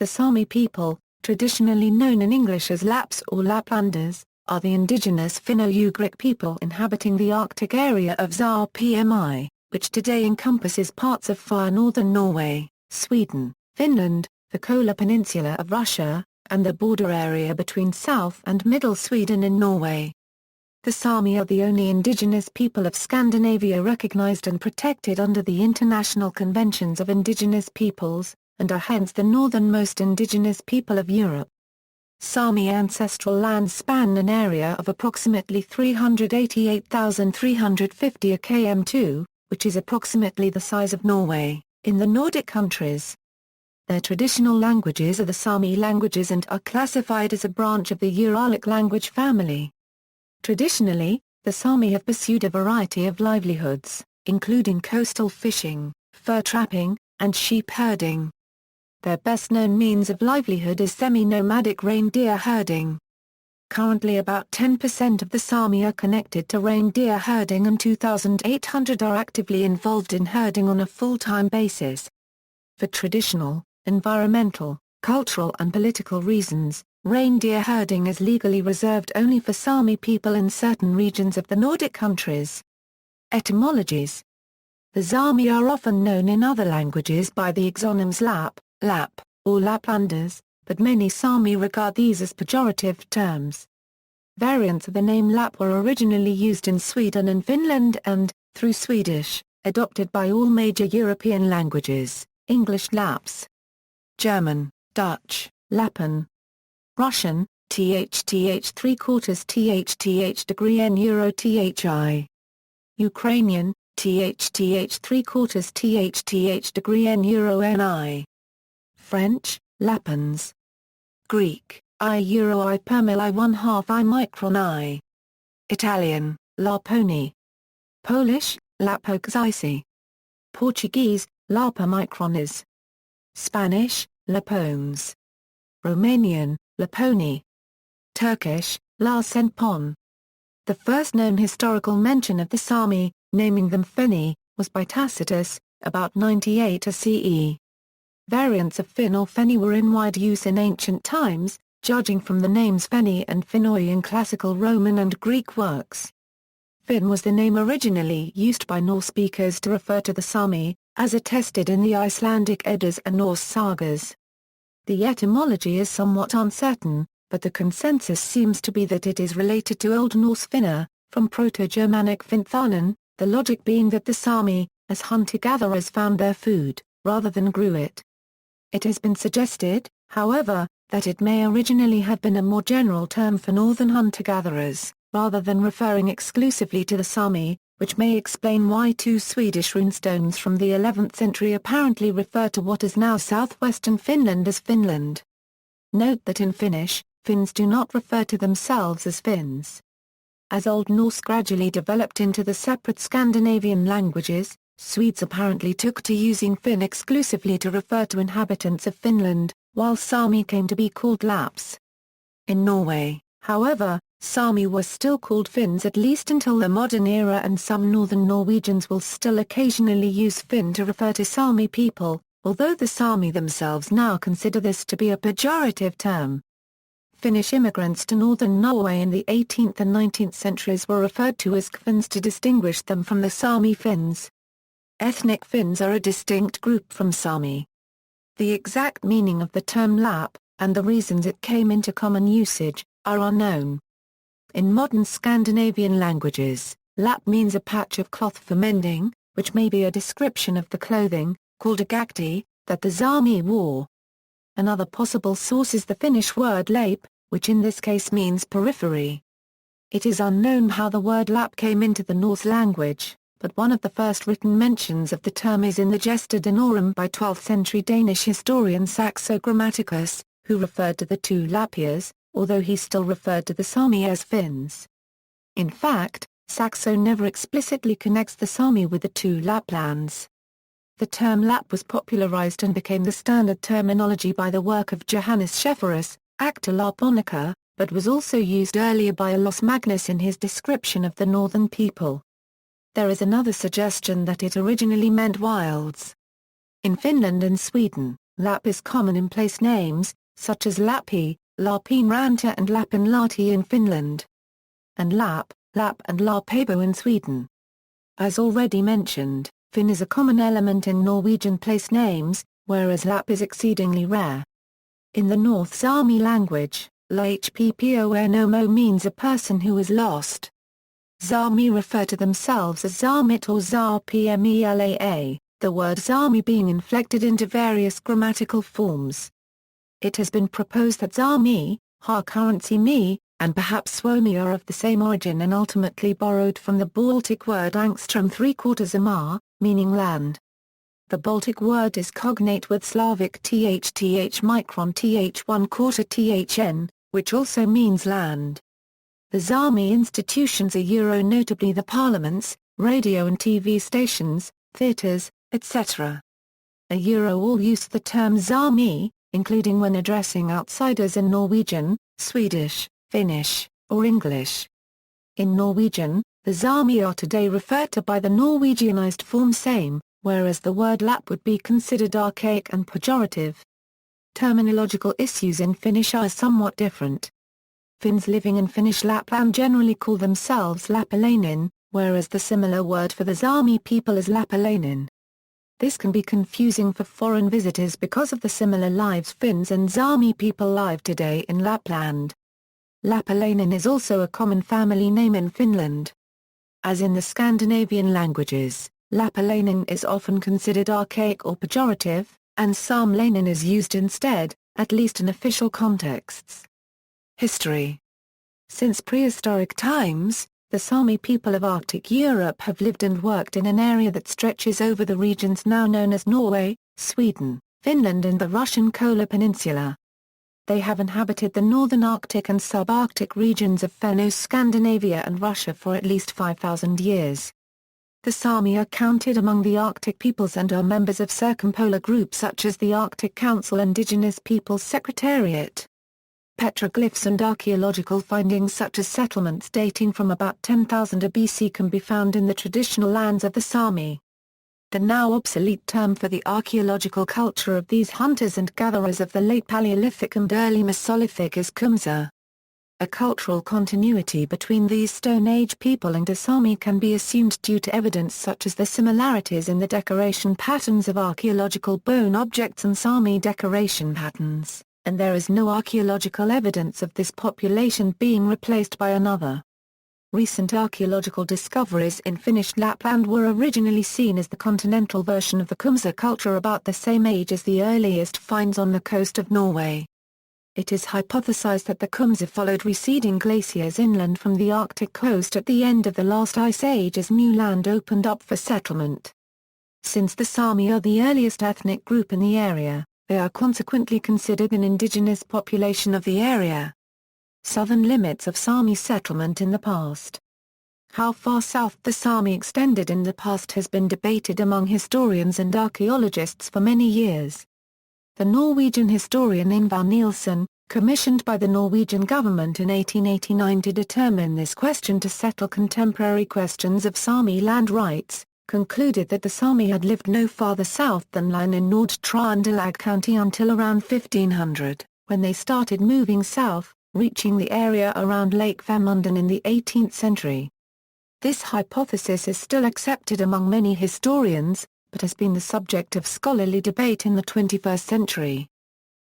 The Sámi people, traditionally known in English as Lapps or Laplanders, are the indigenous Finno-Ugric people inhabiting the Arctic area of Sápmi, which today encompasses parts of far northern Norway, Sweden, Finland, the Kola Peninsula of Russia, and the border area between South and Middle Sweden and Norway. The Sámi are the only indigenous people of Scandinavia recognized and protected under the International Conventions of Indigenous Peoples, and are hence the northernmost indigenous people of Europe. Sámi ancestral lands span an area of approximately 388,350 km2, which is approximately the size of Norway, in the Nordic countries. Their traditional languages are the Sámi languages and are classified as a branch of the Uralic language family. Traditionally, the Sámi have pursued a variety of livelihoods, including coastal fishing, fur trapping, and sheep herding. Their best-known means of livelihood is semi-nomadic reindeer herding. Currently about 10% of the Sámi are connected to reindeer herding and 2,800 are actively involved in herding on a full-time basis. For traditional, environmental, cultural and political reasons, reindeer herding is legally reserved only for Sámi people in certain regions of the Nordic countries. Etymologies. The Sámi are often known in other languages by the exonyms Lapp, Lapp, or Laplanders, but many Sámi regard these as pejorative terms. Variants of the name Lapp were originally used in Sweden and Finland and, through Swedish, adopted by all major European languages, English Lapps, German, Dutch, Lappen, Russian, THTH 3/4 THTH degree N Euro THI, Ukrainian, THTH 3/4 THTH degree N Euro NI, French, Lapins, Greek, I Euro I permil I 1/2 I micron I, Italian, Laponi, Polish, Lapokzysi, Portuguese, Lapa micrones, Spanish, Lapones, Romanian, Laponi, Turkish, La Senpon. The first known historical mention of the Sámi, naming them Feni, was by Tacitus, about 98 CE. Variants of Finn or Feni were in wide use in ancient times, judging from the names Feni and Finoi in classical Roman and Greek works. Finn was the name originally used by Norse speakers to refer to the Sámi, as attested in the Icelandic Eddas and Norse sagas. The etymology is somewhat uncertain, but the consensus seems to be that it is related to Old Norse Finna, from Proto-Germanic Finthanen, the logic being that the Sámi, as hunter-gatherers found their food, rather than grew it. It has been suggested, however, that it may originally have been a more general term for northern hunter-gatherers, rather than referring exclusively to the Sámi, which may explain why two Swedish runestones from the 11th century apparently refer to what is now southwestern Finland as Finland. Note that in Finnish, Finns do not refer to themselves as Finns. As Old Norse gradually developed into the separate Scandinavian languages, Swedes apparently took to using Finn exclusively to refer to inhabitants of Finland, while Sámi came to be called Lapps. In Norway, however, Sámi was still called Finns at least until the modern era, and some northern Norwegians will still occasionally use Finn to refer to Sámi people, although the Sámi themselves now consider this to be a pejorative term. Finnish immigrants to northern Norway in the 18th and 19th centuries were referred to as Kfinns to distinguish them from the Sámi Finns. Ethnic Finns are a distinct group from Sámi. The exact meaning of the term Lapp, and the reasons it came into common usage, are unknown. In modern Scandinavian languages, Lapp means a patch of cloth for mending, which may be a description of the clothing, called a gakti, that the Sámi wore. Another possible source is the Finnish word laip, which in this case means periphery. It is unknown how the word Lapp came into the Norse language, but one of the first written mentions of the term is in the Gesta Danorum by 12th-century Danish historian Saxo Grammaticus, who referred to the two Lappias, although he still referred to the Sámi as Finns. In fact, Saxo never explicitly connects the Sámi with the two Laplands. The term Lapp was popularized and became the standard terminology by the work of Johannes Schäferus, Acta Lapponica, but was also used earlier by Olaus Magnus in his description of the northern people. There is another suggestion that it originally meant wilds. In Finland and Sweden, Lap is common in place names, such as Lappi, Lapinranta and Lapinlahti in Finland, and Lap and Lapabo in Sweden. As already mentioned, Finn is a common element in Norwegian place names, whereas Lap is exceedingly rare. In the North Sámi language, Lahpponomo means a person who is lost. Sámi refer to themselves as Zámit or Zápmela, the word Sámi being inflected into various grammatical forms. It has been proposed that Sámi, currency me, and perhaps Suomi are of the same origin and ultimately borrowed from the Baltic word angstrom 3/4 amar, meaning land. The Baltic word is cognate with Slavic thth micron th 1/4 thn, which also means land. The Sámi institutions are notably the parliaments, radio and TV stations, theatres, etc. All use the term Sámi, including when addressing outsiders in Norwegian, Swedish, Finnish, or English. In Norwegian, the Sámi are today referred to by the Norwegianized form same, whereas the word Lap would be considered archaic and pejorative. Terminological issues in Finnish are somewhat different. Finns living in Finnish Lapland generally call themselves Lapalainen, whereas the similar word for the Sámi people is Lapalainen. This can be confusing for foreign visitors because of the similar lives Finns and Sámi people live today in Lapland. Lapalainen is also a common family name in Finland. As in the Scandinavian languages, Lapalainen is often considered archaic or pejorative, and Saamelainen is used instead, at least in official contexts. History. Since prehistoric times, the Sámi people of Arctic Europe have lived and worked in an area that stretches over the regions now known as Norway, Sweden, Finland and the Russian Kola Peninsula. They have inhabited the northern Arctic and subarctic regions of Scandinavia and Russia for at least 5,000 years. The Sámi are counted among the Arctic peoples and are members of circumpolar groups such as the Arctic Council Indigenous Peoples Secretariat. Petroglyphs and archaeological findings such as settlements dating from about 10,000 BC can be found in the traditional lands of the Sámi. The now obsolete term for the archaeological culture of these hunters and gatherers of the late Paleolithic and early Mesolithic is Kumsa. A cultural continuity between these Stone Age people and the Sámi can be assumed due to evidence such as the similarities in the decoration patterns of archaeological bone objects and Sámi decoration patterns, and there is no archaeological evidence of this population being replaced by another. Recent archaeological discoveries in Finnish Lapland were originally seen as the continental version of the Kumsa culture about the same age as the earliest finds on the coast of Norway. It is hypothesized that the Kumsa followed receding glaciers inland from the Arctic coast at the end of the last ice age as new land opened up for settlement. Since the Sámi are the earliest ethnic group in the area, they are consequently considered an indigenous population of the area. Southern limits of Sámi settlement in the past. How far south the Sámi extended in the past has been debated among historians and archaeologists for many years. The Norwegian historian Ingvar Nielsen, commissioned by the Norwegian government in 1889 to determine this question to settle contemporary questions of Sámi land rights, concluded that the Sámi had lived no farther south than Line in Nord-Trøndelag County until around 1500, when they started moving south, reaching the area around Lake Femunden in the 18th century. This hypothesis is still accepted among many historians, but has been the subject of scholarly debate in the 21st century.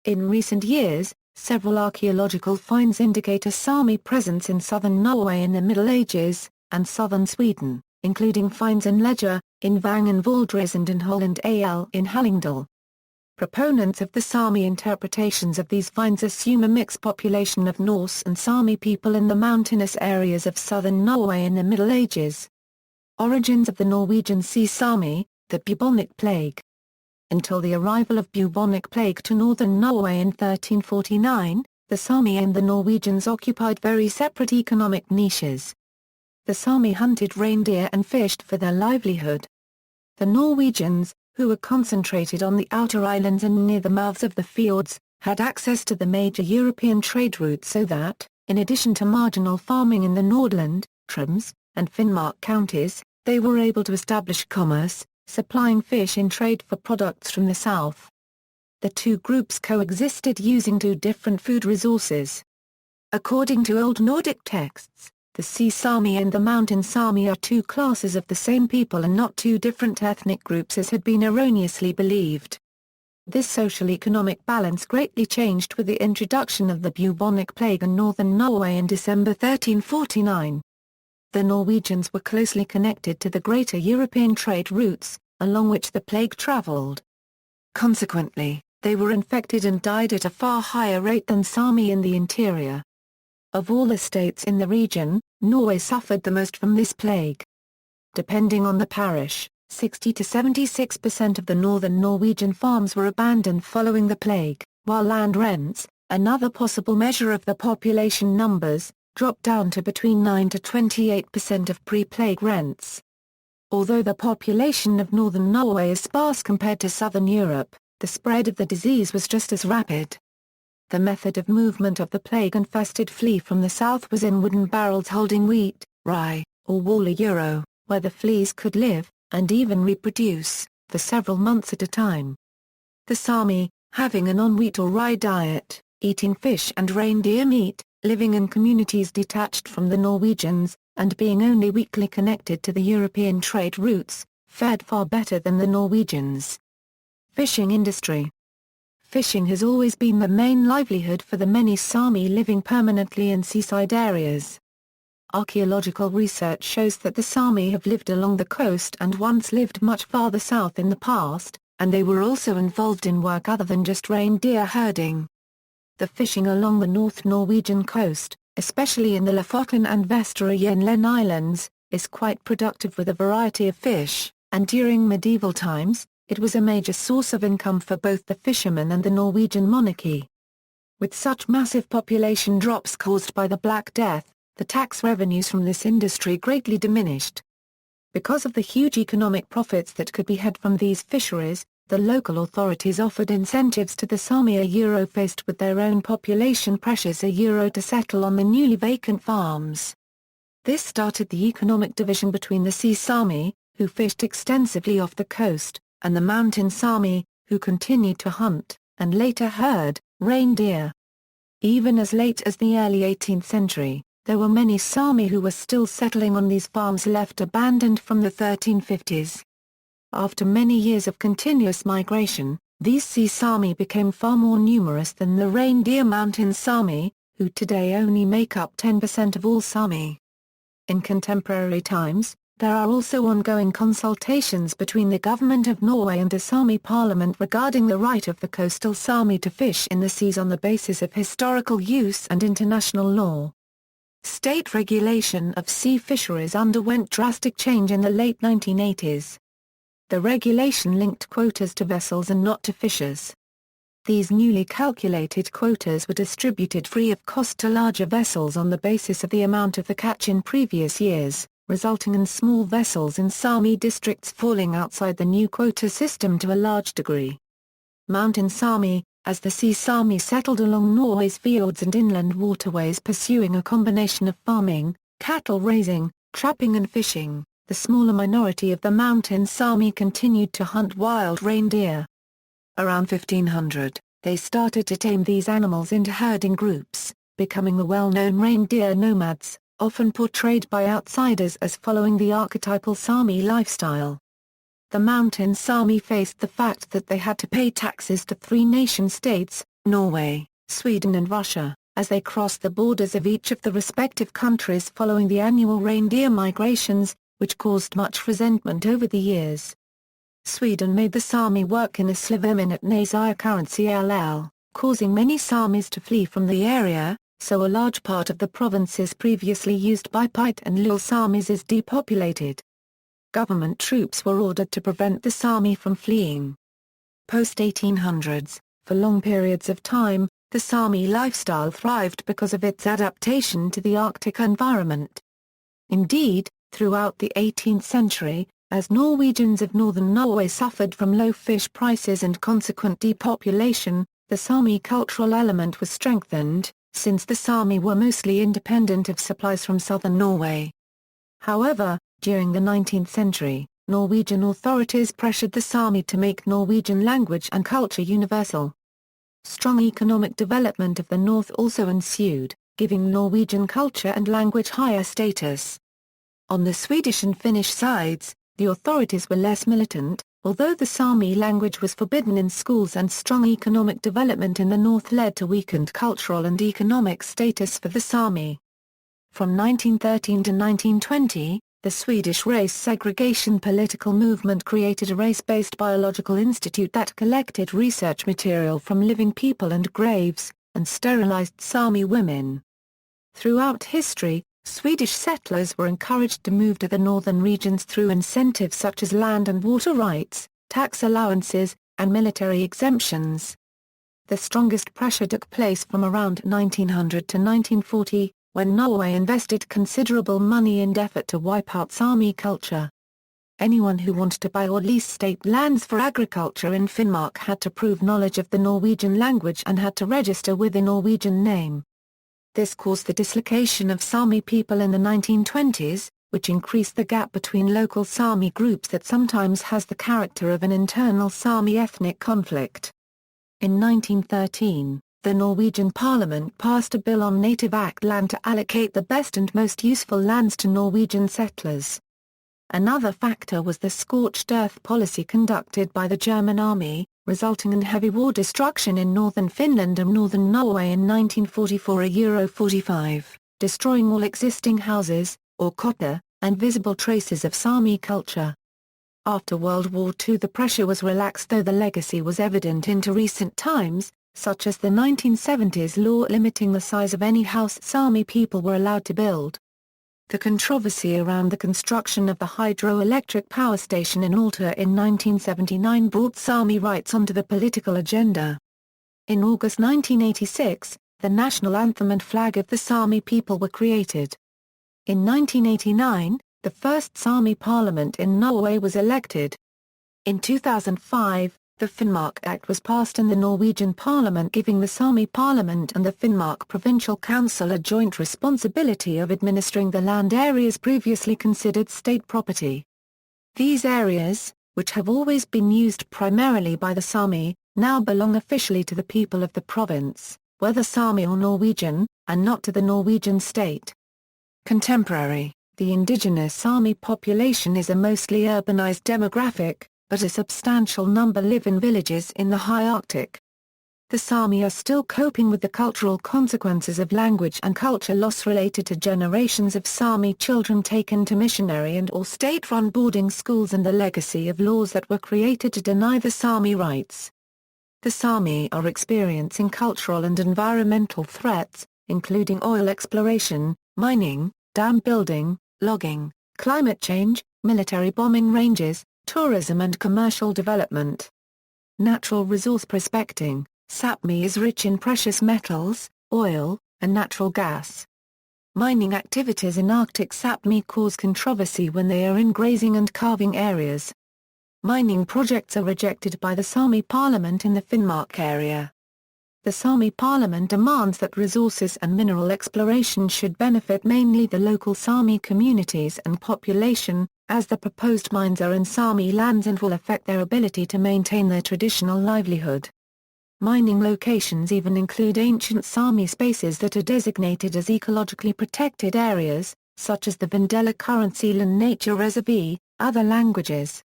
In recent years, several archaeological finds indicate a Sámi presence in southern Norway in the Middle Ages, and southern Sweden, including finds in Ledger, in Vang and Valdres and in Holland al in Hallingdal. Proponents of the Sámi interpretations of these finds assume a mixed population of Norse and Sámi people in the mountainous areas of southern Norway in the Middle Ages. Origins of the Norwegian Sea Sámi, the bubonic plague. Until the arrival of bubonic plague to northern Norway in 1349, the Sámi and the Norwegians occupied very separate economic niches. The Sámi hunted reindeer and fished for their livelihood. The Norwegians, who were concentrated on the outer islands and near the mouths of the fjords, had access to the major European trade routes so that, in addition to marginal farming in the Nordland, Troms, and Finnmark counties, they were able to establish commerce, supplying fish in trade for products from the south. the two groups coexisted using two different food resources. According to Old Nordic texts, the Sea Sámi and the Mountain Sámi are two classes of the same people and not two different ethnic groups as had been erroneously believed. This social-economic balance greatly changed with the introduction of the bubonic plague in northern Norway in December 1349. The Norwegians were closely connected to the greater European trade routes, along which the plague travelled. Consequently, they were infected and died at a far higher rate than Sámi in the interior. Of all the states in the region, Norway suffered the most from this plague. Depending on the parish, 60 to 76% of the northern Norwegian farms were abandoned following the plague, while land rents, another possible measure of the population numbers, dropped down to between 9 to 28% of pre-plague rents. Although the population of northern Norway is sparse compared to southern Europe, the spread of the disease was just as rapid. The method of movement of the plague-infested flea from the south was in wooden barrels holding wheat, rye, or wool, where the fleas could live, and even reproduce, for several months at a time. The Sámi, having a non-wheat or rye diet, eating fish and reindeer meat, living in communities detached from the Norwegians, and being only weakly connected to the European trade routes, fared far better than the Norwegians. Fishing industry. Fishing has always been the main livelihood for the many Sámi living permanently in seaside areas. Archaeological research shows that the Sámi have lived along the coast and once lived much farther south in the past, and they were also involved in work other than just reindeer herding. The fishing along the North Norwegian coast, especially in the Lofoten and Vesterålen Islands, is quite productive with a variety of fish, and during medieval times, it was a major source of income for both the fishermen and the Norwegian monarchy. With such massive population drops caused by the Black Death, the tax revenues from this industry greatly diminished. Because of the huge economic profits that could be had from these fisheries, the local authorities offered incentives to the Sámi faced with their own population pressures to settle on the newly vacant farms. This started the economic division between the Sea Sámi, who fished extensively off the coast, and the Mountain Sámi, who continued to hunt, and later herd, reindeer. Even as late as the early 18th century, there were many Sámi who were still settling on these farms left abandoned from the 1350s. After many years of continuous migration, these Sea Sámi became far more numerous than the reindeer Mountain Sámi, who today only make up 10% of all Sámi. In contemporary times, there are also ongoing consultations between the government of Norway and the Sámi parliament regarding the right of the coastal Sámi to fish in the seas on the basis of historical use and international law. State regulation of sea fisheries underwent drastic change in the late 1980s. The regulation linked quotas to vessels and not to fishers. These newly calculated quotas were distributed free of cost to larger vessels on the basis of the amount of the catch in previous years, resulting in small vessels in Sámi districts falling outside the new quota system to a large degree. Mountain Sámi, as the Sea Sámi settled along Norway's fjords and inland waterways pursuing a combination of farming, cattle raising, trapping and fishing, the smaller minority of the Mountain Sámi continued to hunt wild reindeer. Around 1500, they started to tame these animals into herding groups, becoming the well-known reindeer nomads, often portrayed by outsiders as following the archetypal Sámi lifestyle. The Mountain Sámi faced the fact that they had to pay taxes to three nation-states, Norway, Sweden and Russia, as they crossed the borders of each of the respective countries following the annual reindeer migrations, which caused much resentment over the years. Sweden made the Sámi work in a Slivominut Nazir currency LL, causing many Sámis to flee from the area, so a large part of the provinces previously used by Pite and Lule Sámis is depopulated. Government troops were ordered to prevent the Sámi from fleeing. Post-1800s, for long periods of time, the Sámi lifestyle thrived because of its adaptation to the Arctic environment. Indeed, throughout the 18th century, as Norwegians of northern Norway suffered from low fish prices and consequent depopulation, the Sámi cultural element was strengthened, since the Sámi were mostly independent of supplies from southern Norway. However, during the 19th century, Norwegian authorities pressured the Sámi to make Norwegian language and culture universal. Strong economic development of the north also ensued, giving Norwegian culture and language higher status. On the Swedish and Finnish sides, the authorities were less militant, although the Sámi language was forbidden in schools, and strong economic development in the north led to weakened cultural and economic status for the Sámi. From 1913 to 1920, the Swedish race segregation political movement created a race-based biological institute that collected research material from living people and graves, and sterilized Sámi women. Throughout history, Swedish settlers were encouraged to move to the northern regions through incentives such as land and water rights, tax allowances, and military exemptions. The strongest pressure took place from around 1900 to 1940, when Norway invested considerable money in effort to wipe out Sámi culture. Anyone who wanted to buy or lease state lands for agriculture in Finnmark had to prove knowledge of the Norwegian language and had to register with a Norwegian name. This caused the dislocation of Sámi people in the 1920s, which increased the gap between local Sámi groups that sometimes has the character of an internal Sámi ethnic conflict. In 1913, the Norwegian Parliament passed a bill on Native Act land to allocate the best and most useful lands to Norwegian settlers. Another factor was the scorched earth policy conducted by the German army, resulting in heavy war destruction in northern Finland and northern Norway in 1944–45, destroying all existing houses, or kotta, and visible traces of Sámi culture. After World War II the pressure was relaxed, though the legacy was evident into recent times, such as the 1970s law limiting the size of any house Sámi people were allowed to build. The controversy around the construction of the hydroelectric power station in Alta in 1979 brought Sámi rights onto the political agenda. In August 1986, the national anthem and flag of the Sámi people were created. In 1989, the first Sámi parliament in Norway was elected. In 2005, the Finnmark Act was passed in the Norwegian parliament, giving the Sámi parliament and the Finnmark Provincial Council a joint responsibility of administering the land areas previously considered state property. These areas, which have always been used primarily by the Sámi, now belong officially to the people of the province, whether Sámi or Norwegian, and not to the Norwegian state. Contemporary, the indigenous Sámi population is a mostly urbanized demographic, but a substantial number live in villages in the high Arctic. The Sámi are still coping with the cultural consequences of language and culture loss related to generations of Sámi children taken to missionary and or state-run boarding schools, and the legacy of laws that were created to deny the Sámi rights. The Sámi are experiencing cultural and environmental threats, including oil exploration, mining, dam building, logging, climate change, military bombing ranges, tourism and commercial development. Natural resource prospecting. Sapmi is rich in precious metals, oil, and natural gas. Mining activities in Arctic Sapmi cause controversy when they are in grazing and calving areas. Mining projects are rejected by the Sámi parliament in the Finnmark area. The Sámi parliament demands that resources and mineral exploration should benefit mainly the local Sámi communities and population, as the proposed mines are in Sámi lands and will affect their ability to maintain their traditional livelihood. Mining locations even include ancient Sámi spaces that are designated as ecologically protected areas, such as the Vindela Current Sealand Nature Reserve. Other languages.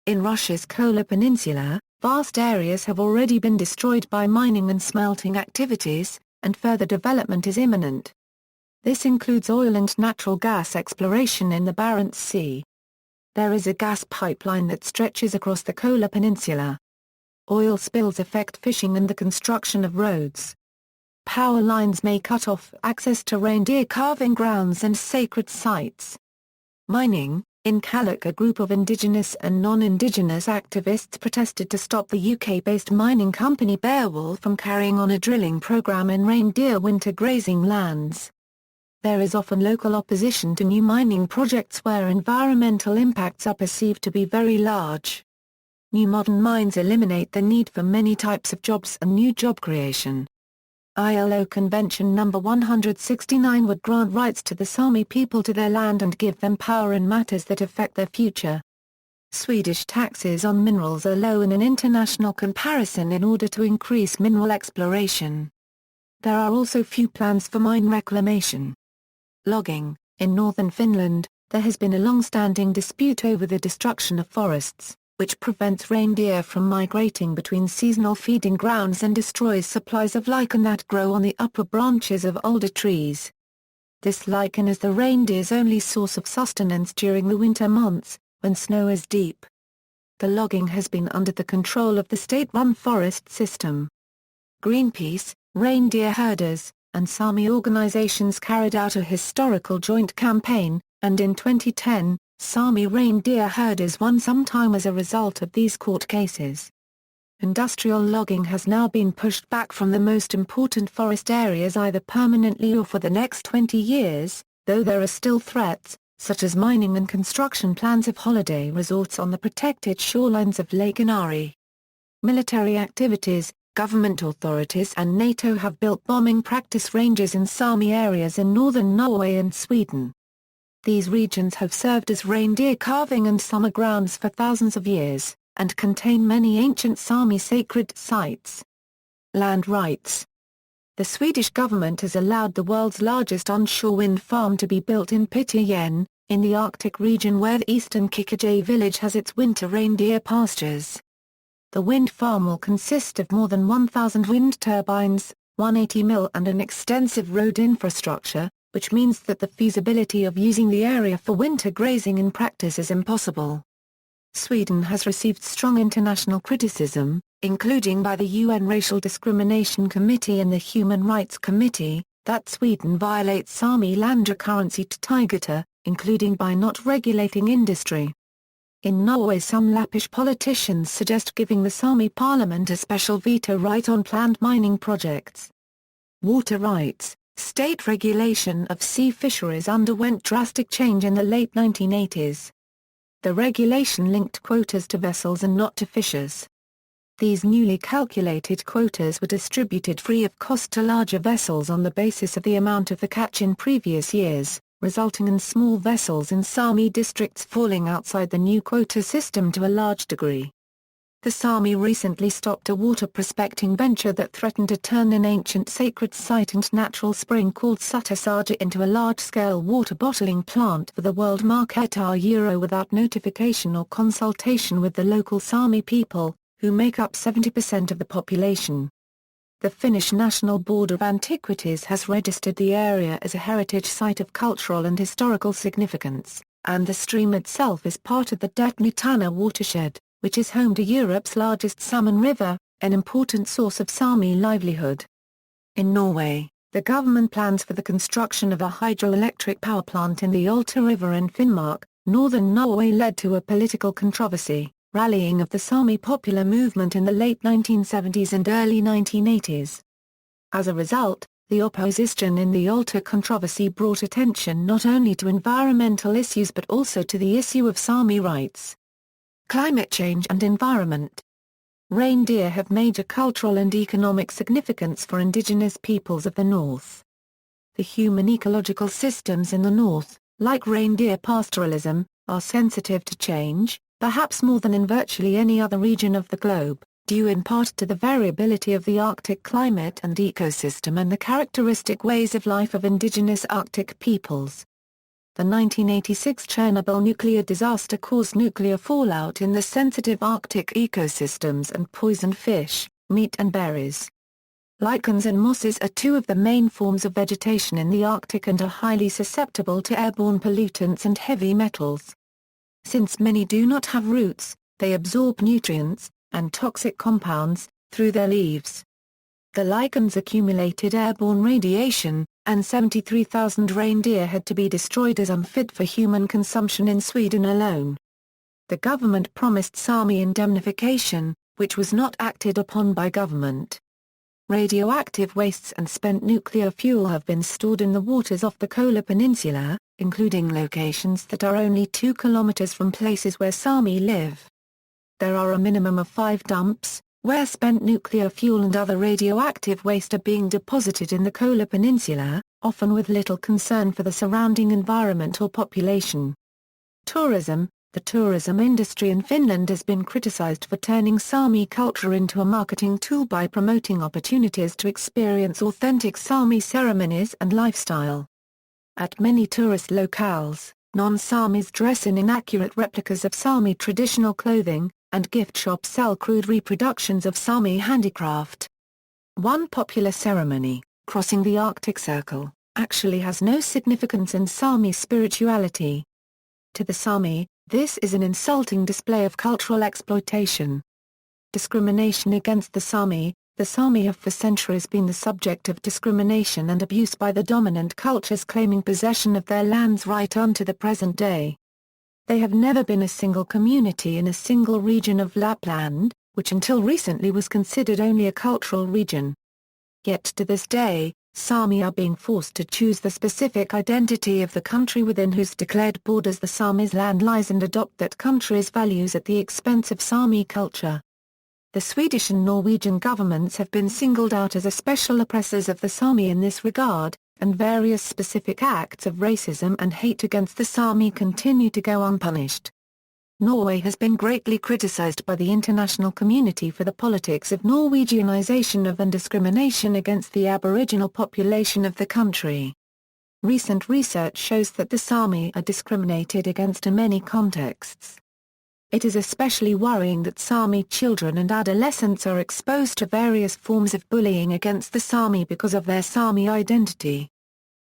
In Russia's Kola Peninsula, vast areas have already been destroyed by mining and smelting activities, and further development is imminent. This includes oil and natural gas exploration in the Barents Sea. There is a gas pipeline that stretches across the Kola Peninsula. Oil spills affect fishing and the construction of roads. Power lines may cut off access to reindeer calving grounds and sacred sites. Mining. In Kalak, a group of indigenous and non-indigenous activists protested to stop the UK-based mining company Beowulf from carrying on a drilling program in reindeer winter grazing lands. There is often local opposition to new mining projects where environmental impacts are perceived to be very large. New modern mines eliminate the need for many types of jobs and new job creation. ILO Convention No. 169 would grant rights to the Sámi people to their land and give them power in matters that affect their future. Swedish taxes on minerals are low in an international comparison in order to increase mineral exploration. There are also few plans for mine reclamation. Logging. In northern Finland, there has been a long-standing dispute over the destruction of forests, which prevents reindeer from migrating between seasonal feeding grounds and destroys supplies of lichen that grow on the upper branches of older trees. This lichen is the reindeer's only source of sustenance during the winter months, when snow is deep. The logging has been under the control of the state-run forest system. Greenpeace, reindeer herders, and Sámi organizations carried out a historical joint campaign, and in 2010, Sámi reindeer herders won some time as a result of these court cases. Industrial logging has now been pushed back from the most important forest areas either permanently or for the next 20 years, though there are still threats, such as mining and construction plans of holiday resorts on the protected shorelines of Lake Inari. Military activities. Government authorities and NATO have built bombing practice ranges in Sámi areas in northern Norway and Sweden. These regions have served as reindeer calving and summer grounds for thousands of years, and contain many ancient Sámi sacred sites. Land rights. The Swedish government has allowed the world's largest onshore wind farm to be built in Pyhtäjärvi, in the Arctic region where the eastern Kikajay village has its winter reindeer pastures. The wind farm will consist of more than 1,000 wind turbines, 180 mill and an extensive road infrastructure, which means that the feasibility of using the area for winter grazing in practice is impossible. Sweden has received strong international criticism, including by the UN Racial Discrimination Committee and the Human Rights Committee, that Sweden violates Sámi land currency to Tigata, including by not regulating industry. In Norway, some Lappish politicians suggest giving the Sámi parliament a special veto right on planned mining projects. Water rights. State regulation of sea fisheries underwent drastic change in the late 1980s. The regulation linked quotas to vessels and not to fishers. These newly calculated quotas were distributed free of cost to larger vessels on the basis of the amount of the catch in previous years, resulting in small vessels in Sámi districts falling outside the new quota system to a large degree. The Sámi recently stopped a water prospecting venture that threatened to turn an ancient sacred site and natural spring called Satasaja into a large-scale water bottling plant for the world market without notification or consultation with the local Sámi people, who make up 70% of the population. The Finnish National Board of Antiquities has registered the area as a heritage site of cultural and historical significance, and the stream itself is part of the Detnitana watershed, which is home to Europe's largest salmon river, an important source of Sámi livelihood. In Norway, the government plans for the construction of a hydroelectric power plant in the Alta River in Finnmark, northern Norway led to a political controversy. Rallying of the Sámi popular movement in the late 1970s and early 1980s. As a result, the opposition in the Alta controversy brought attention not only to environmental issues but also to the issue of Sámi rights. Climate change and environment. Reindeer have major cultural and economic significance for indigenous peoples of the North. The human ecological systems in the North, like reindeer pastoralism, are sensitive to change, perhaps more than in virtually any other region of the globe, due in part to the variability of the Arctic climate and ecosystem and the characteristic ways of life of indigenous Arctic peoples. The 1986 Chernobyl nuclear disaster caused nuclear fallout in the sensitive Arctic ecosystems and poisoned fish, meat and berries. Lichens and mosses are two of the main forms of vegetation in the Arctic and are highly susceptible to airborne pollutants and heavy metals. Since many do not have roots, they absorb nutrients, and toxic compounds, through their leaves. The lichens accumulated airborne radiation, and 73,000 reindeer had to be destroyed as unfit for human consumption in Sweden alone. The government promised Sámi indemnification, which was not acted upon by government. Radioactive wastes and spent nuclear fuel have been stored in the waters off the Kola Peninsula, including locations that are only 2 kilometers from places where Sámi live. There are a minimum of 5 dumps, where spent nuclear fuel and other radioactive waste are being deposited in the Kola Peninsula, often with little concern for the surrounding environment or population. Tourism. The tourism industry in Finland has been criticized for turning Sámi culture into a marketing tool by promoting opportunities to experience authentic Sámi ceremonies and lifestyle. At many tourist locales, non-Sámis dress in inaccurate replicas of Sámi traditional clothing, and gift shops sell crude reproductions of Sami Handicraft. One popular ceremony, crossing the Arctic Circle, actually has no significance in Sámi spirituality. To the Sámi, this is an insulting display of cultural exploitation. Discrimination against the Sámi have for centuries been the subject of discrimination and abuse by the dominant cultures claiming possession of their lands right on to the present day. They have never been a single community in a single region of Lapland, which until recently was considered only a cultural region. Yet to this day, Sámi are being forced to choose the specific identity of the country within whose declared borders the Sámi's land lies and adopt that country's values at the expense of Sámi culture. The Swedish and Norwegian governments have been singled out as special oppressors of the Sámi in this regard, and various specific acts of racism and hate against the Sámi continue to go unpunished. Norway has been greatly criticized by the international community for the politics of Norwegianization of and discrimination against the Aboriginal population of the country. Recent research shows that the Sámi are discriminated against in many contexts. It is especially worrying that Sámi children and adolescents are exposed to various forms of bullying against the Sámi because of their Sámi identity.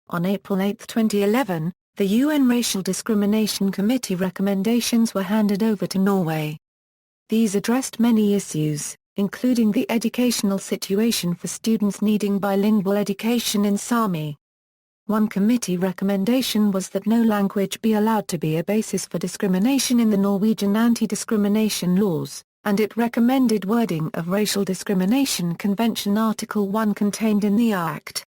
On April 8, 2011, the UN Racial Discrimination Committee recommendations were handed over to Norway. These addressed many issues, including the educational situation for students needing bilingual education in Sámi. One committee recommendation was that no language be allowed to be a basis for discrimination in the Norwegian anti-discrimination laws, and it recommended wording of Racial Discrimination Convention Article 1 contained in the Act.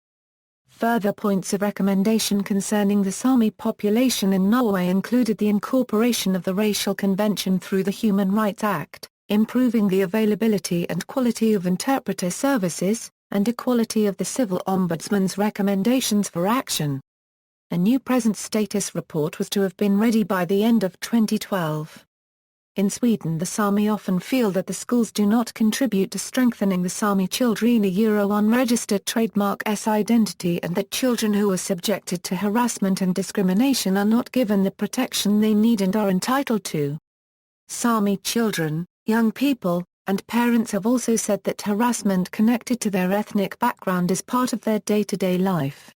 Further points of recommendation concerning the Sámi population in Norway included the incorporation of the Racial Convention through the Human Rights Act, improving the availability and quality of interpreter services, and equality of the Civil Ombudsman's recommendations for action. A new present status report was to have been ready by the end of 2012. In Sweden, the Sámi often feel that the schools do not contribute to strengthening the Sámi children unregistered trademark S identity and that children who are subjected to harassment and discrimination are not given the protection they need and are entitled to. Sámi children, young people, and parents have also said that harassment connected to their ethnic background is part of their day-to-day life.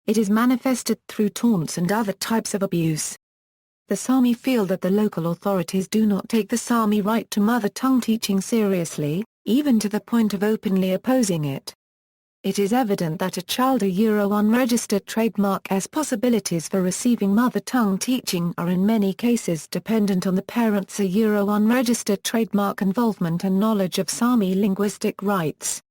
It is manifested through taunts and other types of abuse. The Sámi feel that the local authorities do not take the Sámi right to mother tongue teaching seriously, even to the point of openly opposing it. It is evident that a child unregistered trademark S possibilities for receiving mother tongue teaching are in many cases dependent on the parents' unregistered trademark involvement and knowledge of Sámi linguistic rights.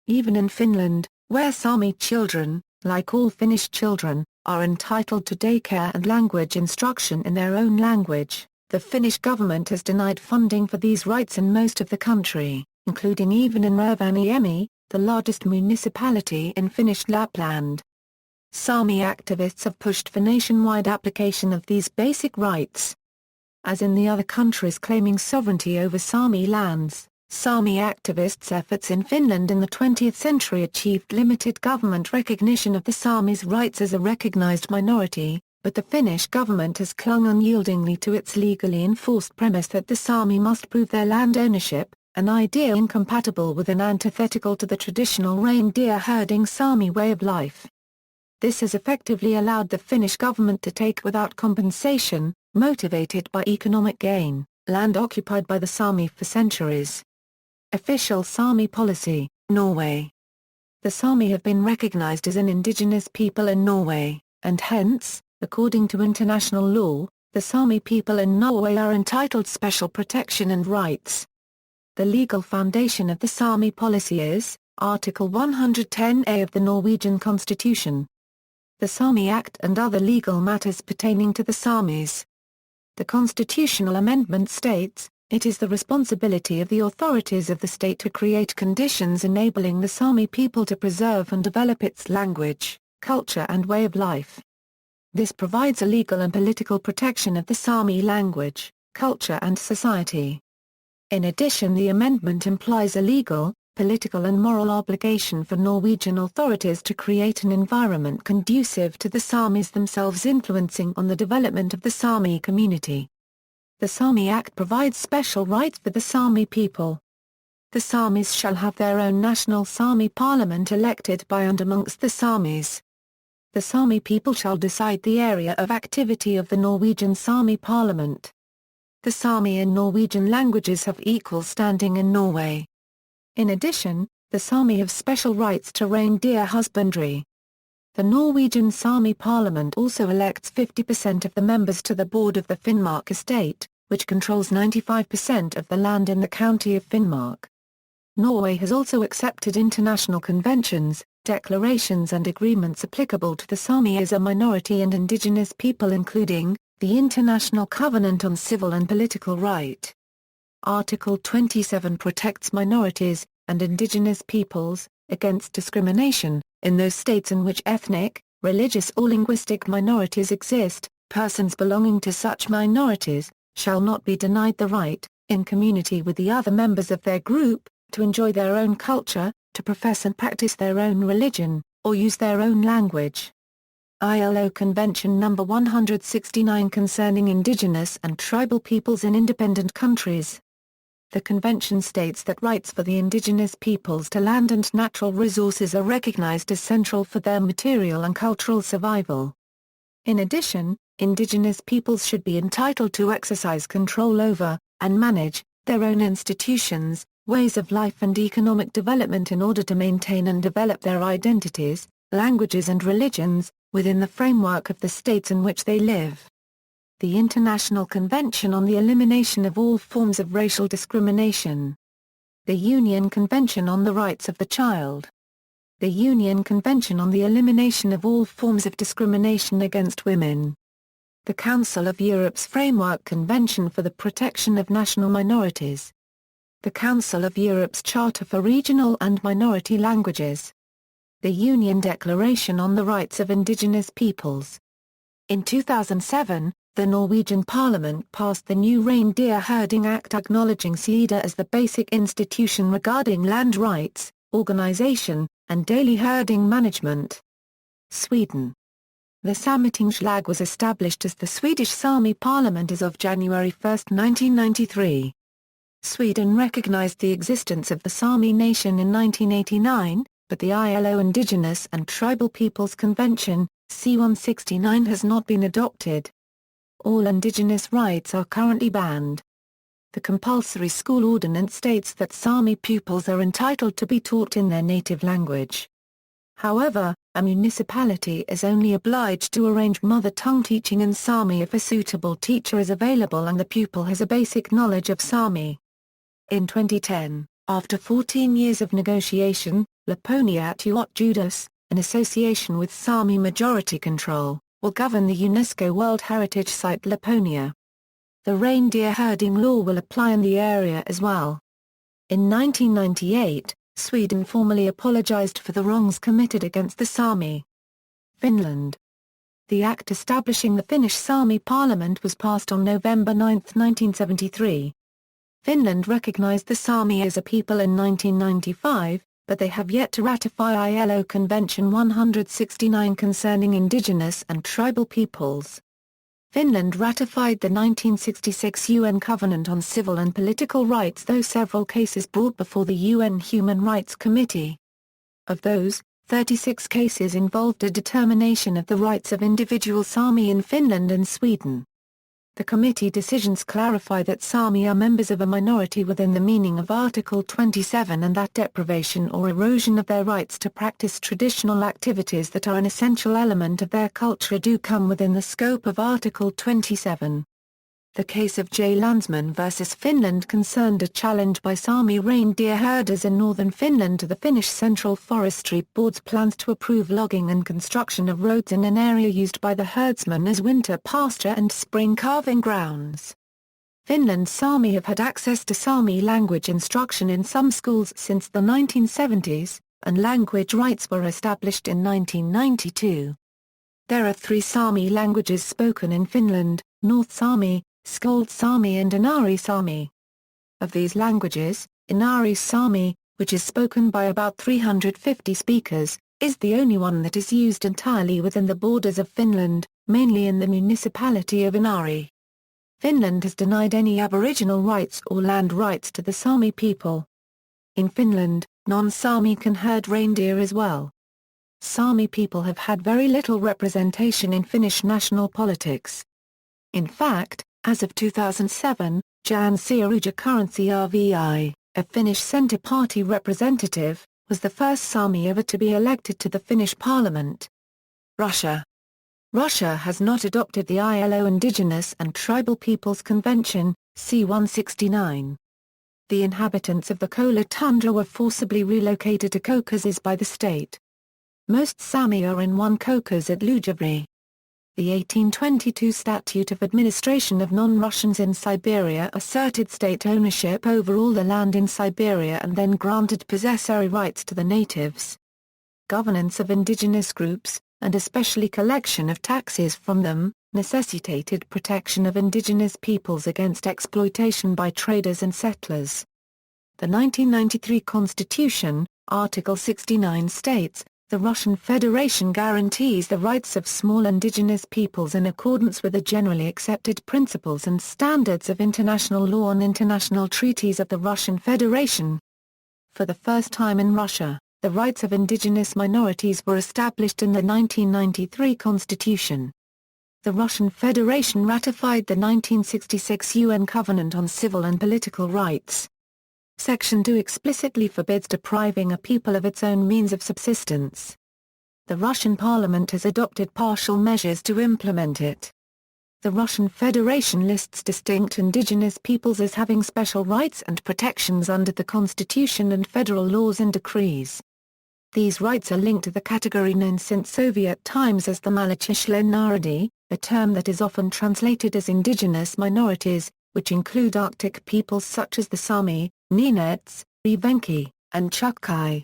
Even in Finland, where Sámi children, like all Finnish children, are entitled to daycare and language instruction in their own language, the Finnish government has denied funding for these rights in most of the country, including even in Rovaniemi, the largest municipality in Finnish Lapland. Sámi activists have pushed for nationwide application of these basic rights. As in the other countries claiming sovereignty over Sámi lands, Sámi activists' efforts in Finland in the 20th century achieved limited government recognition of the Sámi's rights as a recognized minority, but the Finnish government has clung unyieldingly to its legally enforced premise that the Sámi must prove their land ownership, an idea incompatible with and antithetical to the traditional reindeer herding Sámi way of life. This has effectively allowed the Finnish government to take without compensation, motivated by economic gain, land occupied by the Sámi for centuries. Official Sámi policy, Norway. The Sámi have been recognized as an indigenous people in Norway, and hence, according to international law, the Sámi people in Norway are entitled special protection and rights. The legal foundation of the Sámi policy is Article 110A of the Norwegian Constitution. The Sámi Act and other legal matters pertaining to the Sámis. The constitutional amendment states, it is the responsibility of the authorities of the state to create conditions enabling the Sámi people to preserve and develop its language, culture and way of life. This provides a legal and political protection of the Sámi language, culture and society. In addition, the amendment implies a legal, political and moral obligation for Norwegian authorities to create an environment conducive to the Sámis themselves, influencing on the development of the Sámi community. The Sámi Act provides special rights for the Sámi people. The Sámis shall have their own national Sámi parliament elected by and amongst the Sámis. The Sámi people shall decide the area of activity of the Norwegian Sámi parliament. The Sámi and Norwegian languages have equal standing in Norway. In addition, the Sámi have special rights to reindeer husbandry. The Norwegian Sámi parliament also elects 50% of the members to the board of the Finnmark estate, which controls 95% of the land in the county of Finnmark. Norway has also accepted international conventions, declarations and agreements applicable to the Sámi as a minority and indigenous people, including the International Covenant on Civil and Political Right. Article 27 protects minorities, and indigenous peoples, against discrimination. In those states in which ethnic, religious or linguistic minorities exist, persons belonging to such minorities shall not be denied the right, in community with the other members of their group, to enjoy their own culture, to profess and practice their own religion, or use their own language. ILO Convention No. 169 concerning indigenous and tribal peoples in independent countries. The convention states that rights for the indigenous peoples to land and natural resources are recognized as central for their material and cultural survival. In addition, indigenous peoples should be entitled to exercise control over, and manage, their own institutions, ways of life and economic development in order to maintain and develop their identities, languages and religions, within the framework of the states in which they live. The International Convention on the Elimination of All Forms of Racial Discrimination. The UN Convention on the Rights of the Child. The UN Convention on the Elimination of All Forms of Discrimination against Women. The Council of Europe's Framework Convention for the Protection of National Minorities. The Council of Europe's Charter for Regional and Minority Languages. The UN Declaration on the Rights of Indigenous Peoples. In 2007, the Norwegian Parliament passed the new Reindeer Herding Act acknowledging Sida as the basic institution regarding land rights, organization, and daily herding management. Sweden. The Sametingslag was established as the Swedish Sámi Parliament as of January 1, 1993. Sweden recognized the existence of the Sámi nation in 1989, but the ILO Indigenous and Tribal Peoples Convention, C-169, has not been adopted. All indigenous rights are currently banned. The compulsory school ordinance states that Sámi pupils are entitled to be taught in their native language. However, a municipality is only obliged to arrange mother tongue teaching in Sámi if a suitable teacher is available and the pupil has a basic knowledge of Sámi. In 2010, after 14 years of negotiation, Laponia Tuot Judas, in association with Sámi majority control, will govern the UNESCO World Heritage Site Laponia. The reindeer herding law will apply in the area as well. In 1998, Sweden formally apologized for the wrongs committed against the Sámi. Finland. The act establishing the Finnish Sámi Parliament was passed on November 9, 1973. Finland recognized the Sámi as a people in 1995, but they have yet to ratify ILO Convention 169 concerning indigenous and tribal peoples. Finland ratified the 1966 UN Covenant on Civil and Political Rights, though several cases brought before the UN Human Rights Committee. Of those, 36 cases involved a determination of the rights of individual Sámi in Finland and Sweden. The committee decisions clarify that Sámi are members of a minority within the meaning of Article 27 and that deprivation or erosion of their rights to practice traditional activities that are an essential element of their culture do come within the scope of Article 27. The case of J. Landsman vs. Finland concerned a challenge by Sámi reindeer herders in northern Finland to the Finnish Central Forestry Board's plans to approve logging and construction of roads in an area used by the herdsmen as winter pasture and spring calving grounds. Finland's Sámi have had access to Sámi language instruction in some schools since the 1970s, and language rights were established in 1992. There are 3 Sámi languages spoken in Finland: North Sámi, Skål Sámi and Inari Sámi. Of these languages, Inari Sámi, which is spoken by about 350 speakers, is the only one that is used entirely within the borders of Finland, mainly in the municipality of Inari. Finland has denied any Aboriginal rights or land rights to the Sámi people. In Finland, non-Sámi can herd reindeer as well. Sámi people have had very little representation in Finnish national politics. In fact, as of 2007, Jan Siirujakarensi RVI, a Finnish Centre Party representative, was the first Sámi ever to be elected to the Finnish parliament. Russia. Russia has not adopted the ILO Indigenous and Tribal Peoples Convention, C-169. The inhabitants of the Kola tundra were forcibly relocated to Caucasus by the state. Most Sámi are in one Caucasus at Lujavri. The 1822 Statute of Administration of Non-Russians in Siberia asserted state ownership over all the land in Siberia and then granted possessory rights to the natives. Governance of indigenous groups, and especially collection of taxes from them, necessitated protection of indigenous peoples against exploitation by traders and settlers. The 1993 Constitution, Article 69 states, "The Russian Federation guarantees the rights of small indigenous peoples in accordance with the generally accepted principles and standards of international law and international treaties of the Russian Federation." For the first time in Russia, the rights of indigenous minorities were established in the 1993 Constitution. The Russian Federation ratified the 1966 UN Covenant on Civil and Political Rights. Section 2 explicitly forbids depriving a people of its own means of subsistence. The Russian parliament has adopted partial measures to implement it. The Russian Federation lists distinct indigenous peoples as having special rights and protections under the constitution and federal laws and decrees. These rights are linked to the category known since Soviet times as the Malachishlen Narodi, a term that is often translated as indigenous minorities, which include Arctic peoples such as the Sámi, Nenets, Evenki, and Chukchi.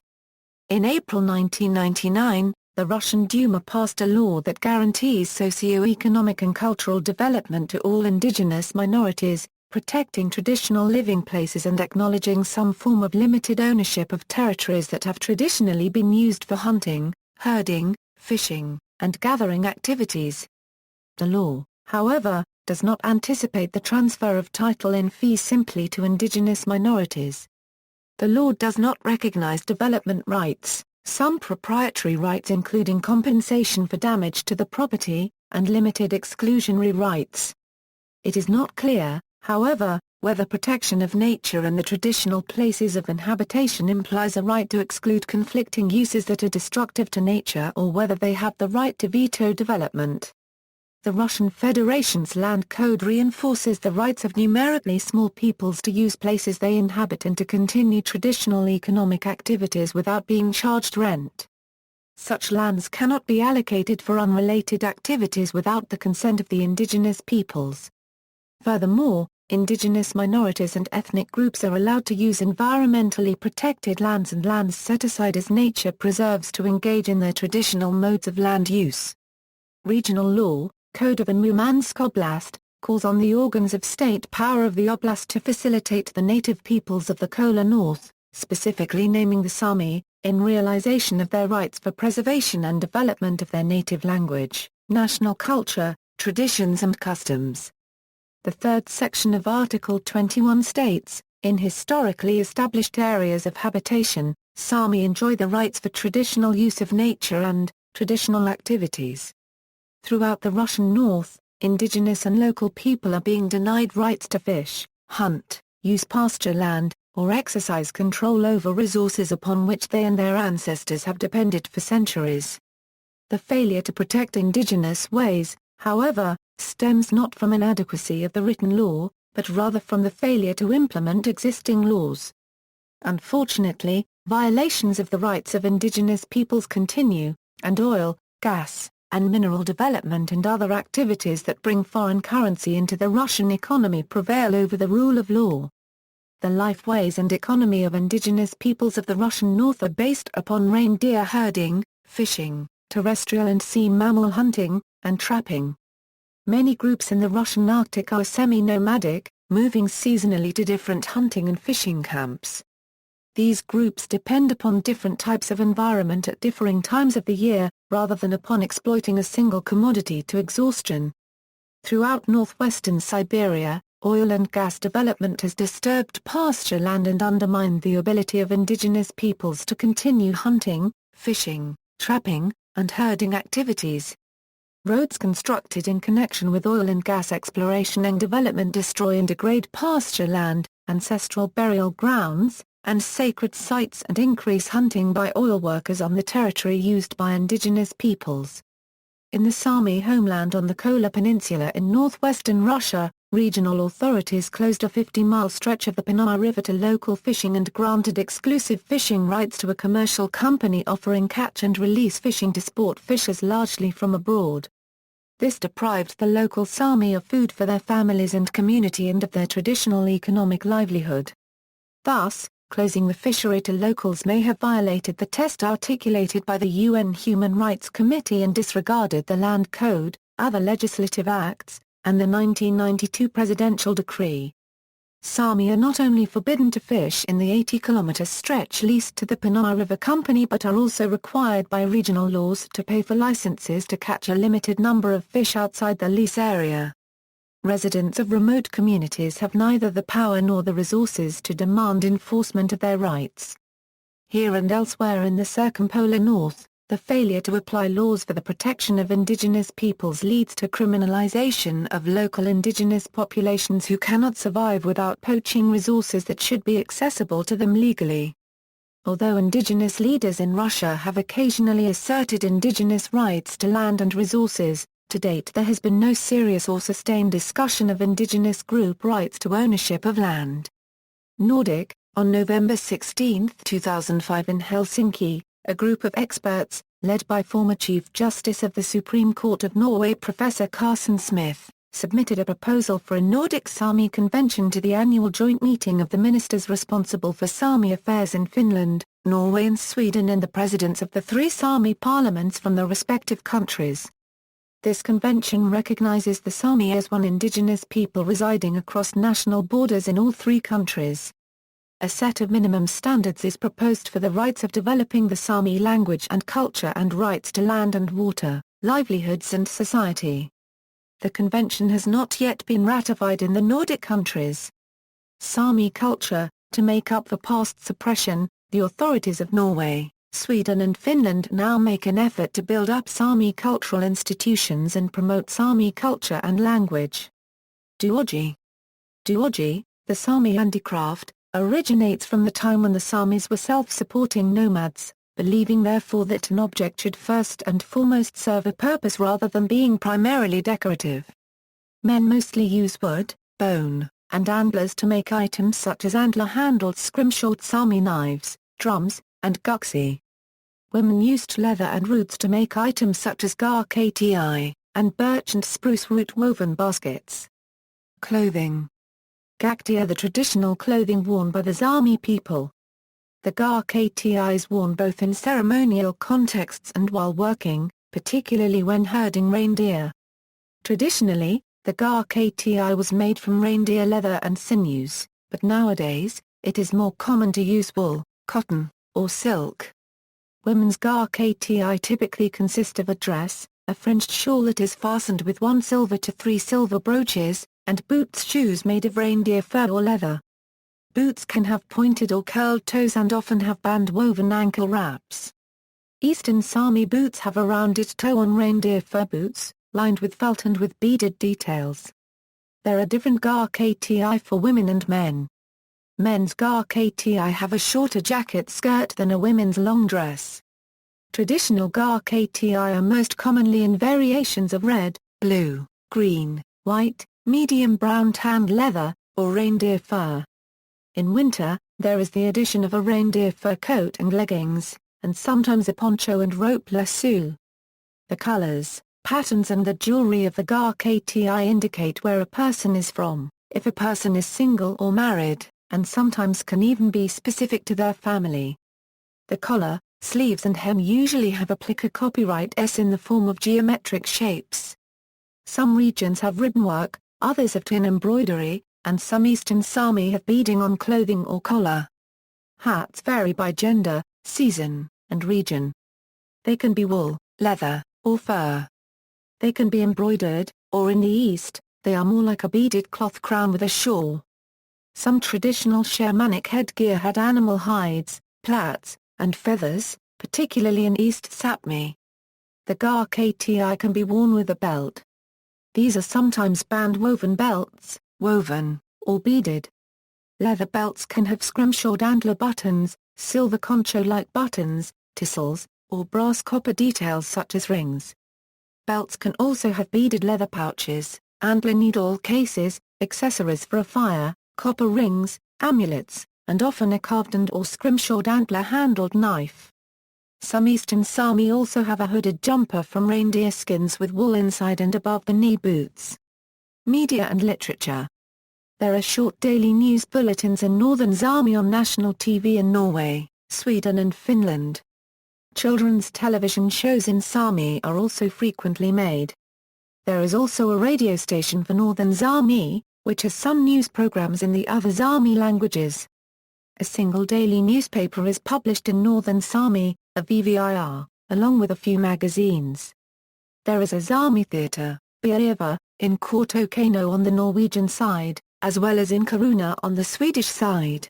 In April 1999, the Russian Duma passed a law that guarantees socio-economic and cultural development to all indigenous minorities, protecting traditional living places and acknowledging some form of limited ownership of territories that have traditionally been used for hunting, herding, fishing, and gathering activities. The law, however, does not anticipate the transfer of title in fee simply to indigenous minorities. The law does not recognize development rights, some proprietary rights including compensation for damage to the property, and limited exclusionary rights. It is not clear, however, whether protection of nature and the traditional places of inhabitation implies a right to exclude conflicting uses that are destructive to nature or whether they have the right to veto development. The Russian Federation's land code reinforces the rights of numerically small peoples to use places they inhabit and to continue traditional economic activities without being charged rent. Such lands cannot be allocated for unrelated activities without the consent of the indigenous peoples. Furthermore, indigenous minorities and ethnic groups are allowed to use environmentally protected lands and lands set aside as nature preserves to engage in their traditional modes of land use. Regional law, Code of the Murmansk Oblast, calls on the organs of state power of the oblast to facilitate the native peoples of the Kola North, specifically naming the Sámi, in realization of their rights for preservation and development of their native language, national culture, traditions and customs. The third section of Article 21 states, in historically established areas of habitation, Sámi enjoy the rights for traditional use of nature and traditional activities. Throughout the Russian North, indigenous and local people are being denied rights to fish, hunt, use pasture land, or exercise control over resources upon which they and their ancestors have depended for centuries. The failure to protect indigenous ways, however, stems not from inadequacy of the written law, but rather from the failure to implement existing laws. Unfortunately, violations of the rights of indigenous peoples continue, and oil, gas, and mineral development and other activities that bring foreign currency into the Russian economy prevail over the rule of law. The life ways and economy of indigenous peoples of the Russian North are based upon reindeer herding, fishing, terrestrial and sea mammal hunting, and trapping. Many groups in the Russian Arctic are semi-nomadic, moving seasonally to different hunting and fishing camps. These groups depend upon different types of environment at differing times of the year, rather than upon exploiting a single commodity to exhaustion. Throughout northwestern Siberia, oil and gas development has disturbed pasture land and undermined the ability of indigenous peoples to continue hunting, fishing, trapping, and herding activities. Roads constructed in connection with oil and gas exploration and development destroy and degrade pasture land, ancestral burial grounds, and sacred sites and increase hunting by oil workers on the territory used by indigenous peoples. In the Sámi homeland on the Kola Peninsula in northwestern Russia, regional authorities closed a 50-mile stretch of the Finno River to local fishing and granted exclusive fishing rights to a commercial company offering catch and release fishing to sport fishers largely from abroad. This deprived the local Sámi of food for their families and community and of their traditional economic livelihood. Thus, closing the fishery to locals may have violated the test articulated by the UN Human Rights Committee and disregarded the Land Code, other legislative acts, and the 1992 presidential decree. Sámi are not only forbidden to fish in the 80-kilometer stretch leased to the Finno River Company but are also required by regional laws to pay for licenses to catch a limited number of fish outside the lease area. Residents of remote communities have neither the power nor the resources to demand enforcement of their rights. Here and elsewhere in the circumpolar north, the failure to apply laws for the protection of indigenous peoples leads to criminalization of local indigenous populations who cannot survive without poaching resources that should be accessible to them legally. Although indigenous leaders in Russia have occasionally asserted indigenous rights to land and resources, to date there has been no serious or sustained discussion of indigenous group rights to ownership of land. Nordic, on November 16, 2005 in Helsinki, a group of experts, led by former Chief Justice of the Supreme Court of Norway Professor Carson Smith, submitted a proposal for a Nordic Sámi convention to the annual joint meeting of the ministers responsible for Sámi affairs in Finland, Norway and Sweden and the presidents of the three Sámi parliaments from the respective countries. This convention recognizes the Sámi as one indigenous people residing across national borders in all three countries. A set of minimum standards is proposed for the rights of developing the Sámi language and culture and rights to land and water, livelihoods and society. The convention has not yet been ratified in the Nordic countries. Sámi culture, to make up for past suppression, the authorities of Norway, Sweden and Finland now make an effort to build up Sámi cultural institutions and promote Sámi culture and language. Duodji, the Sami Handicraft, originates from the time when the Sámis were self-supporting nomads, believing therefore that an object should first and foremost serve a purpose rather than being primarily decorative. Men mostly use wood, bone, and antlers to make items such as antler-handled scrimshort Sámi knives, drums, and guksi. Women used leather and roots to make items such as garkti, and birch and spruce root woven baskets. Clothing. Gakti are the traditional clothing worn by the Sámi people. The garkti is worn both in ceremonial contexts and while working, particularly when herding reindeer. Traditionally, the garkti was made from reindeer leather and sinews, but nowadays, it is more common to use wool, cotton, or silk. Women's garkti typically consist of a dress, a fringed shawl that is fastened with 1 silver to 3 silver brooches, and boots shoes made of reindeer fur or leather. Boots can have pointed or curled toes and often have band-woven ankle wraps. Eastern Sámi boots have a rounded toe on reindeer fur boots, lined with felt and with beaded details. There are different garkti for women and men. Men's garkti have a shorter jacket skirt than a women's long dress. Traditional garkti are most commonly in variations of red, blue, green, white, medium brown tanned leather, or reindeer fur. In winter, there is the addition of a reindeer fur coat and leggings, and sometimes a poncho and rope lasso. The colors, patterns and the jewelry of the garkti indicate where a person is from, if a person is single or married, and sometimes can even be specific to their family. The collar, Sleeves and hem usually have a plica copyright S in the form of geometric shapes. Some regions have ribbonwork, others have twin embroidery, and some eastern Sámi have beading on clothing or collar. Hats vary by gender, season, and region. They can be wool, leather, or fur. They can be embroidered, or in the East, they are more like a beaded cloth crown with a shawl. Some traditional shamanic headgear had animal hides, plaits, and feathers, particularly in East Sápmi. The garkati can be worn with a belt. These are sometimes band-woven belts, woven, or beaded. Leather belts can have scrimshawed antler buttons, silver concho-like buttons, tassels, or brass copper details such as rings. Belts can also have beaded leather pouches, antler needle cases, accessories for a fire, copper rings, amulets, and often a carved and/or scrimshawed antler-handled knife. Some eastern Sámi also have a hooded jumper from reindeer skins with wool inside and above the knee boots. Media and literature. There are short daily news bulletins in northern Sámi on national TV in Norway, Sweden and Finland. Children's television shows in Sámi are also frequently made. There is also a radio station for northern Sámi, which has some news programs in the other Sámi languages. A single daily newspaper is published in northern Sámi, a VVIR, along with a few magazines. There is a Sámi theatre, Bieva, in Kortokano on the Norwegian side, as well as in Kiruna on the Swedish side.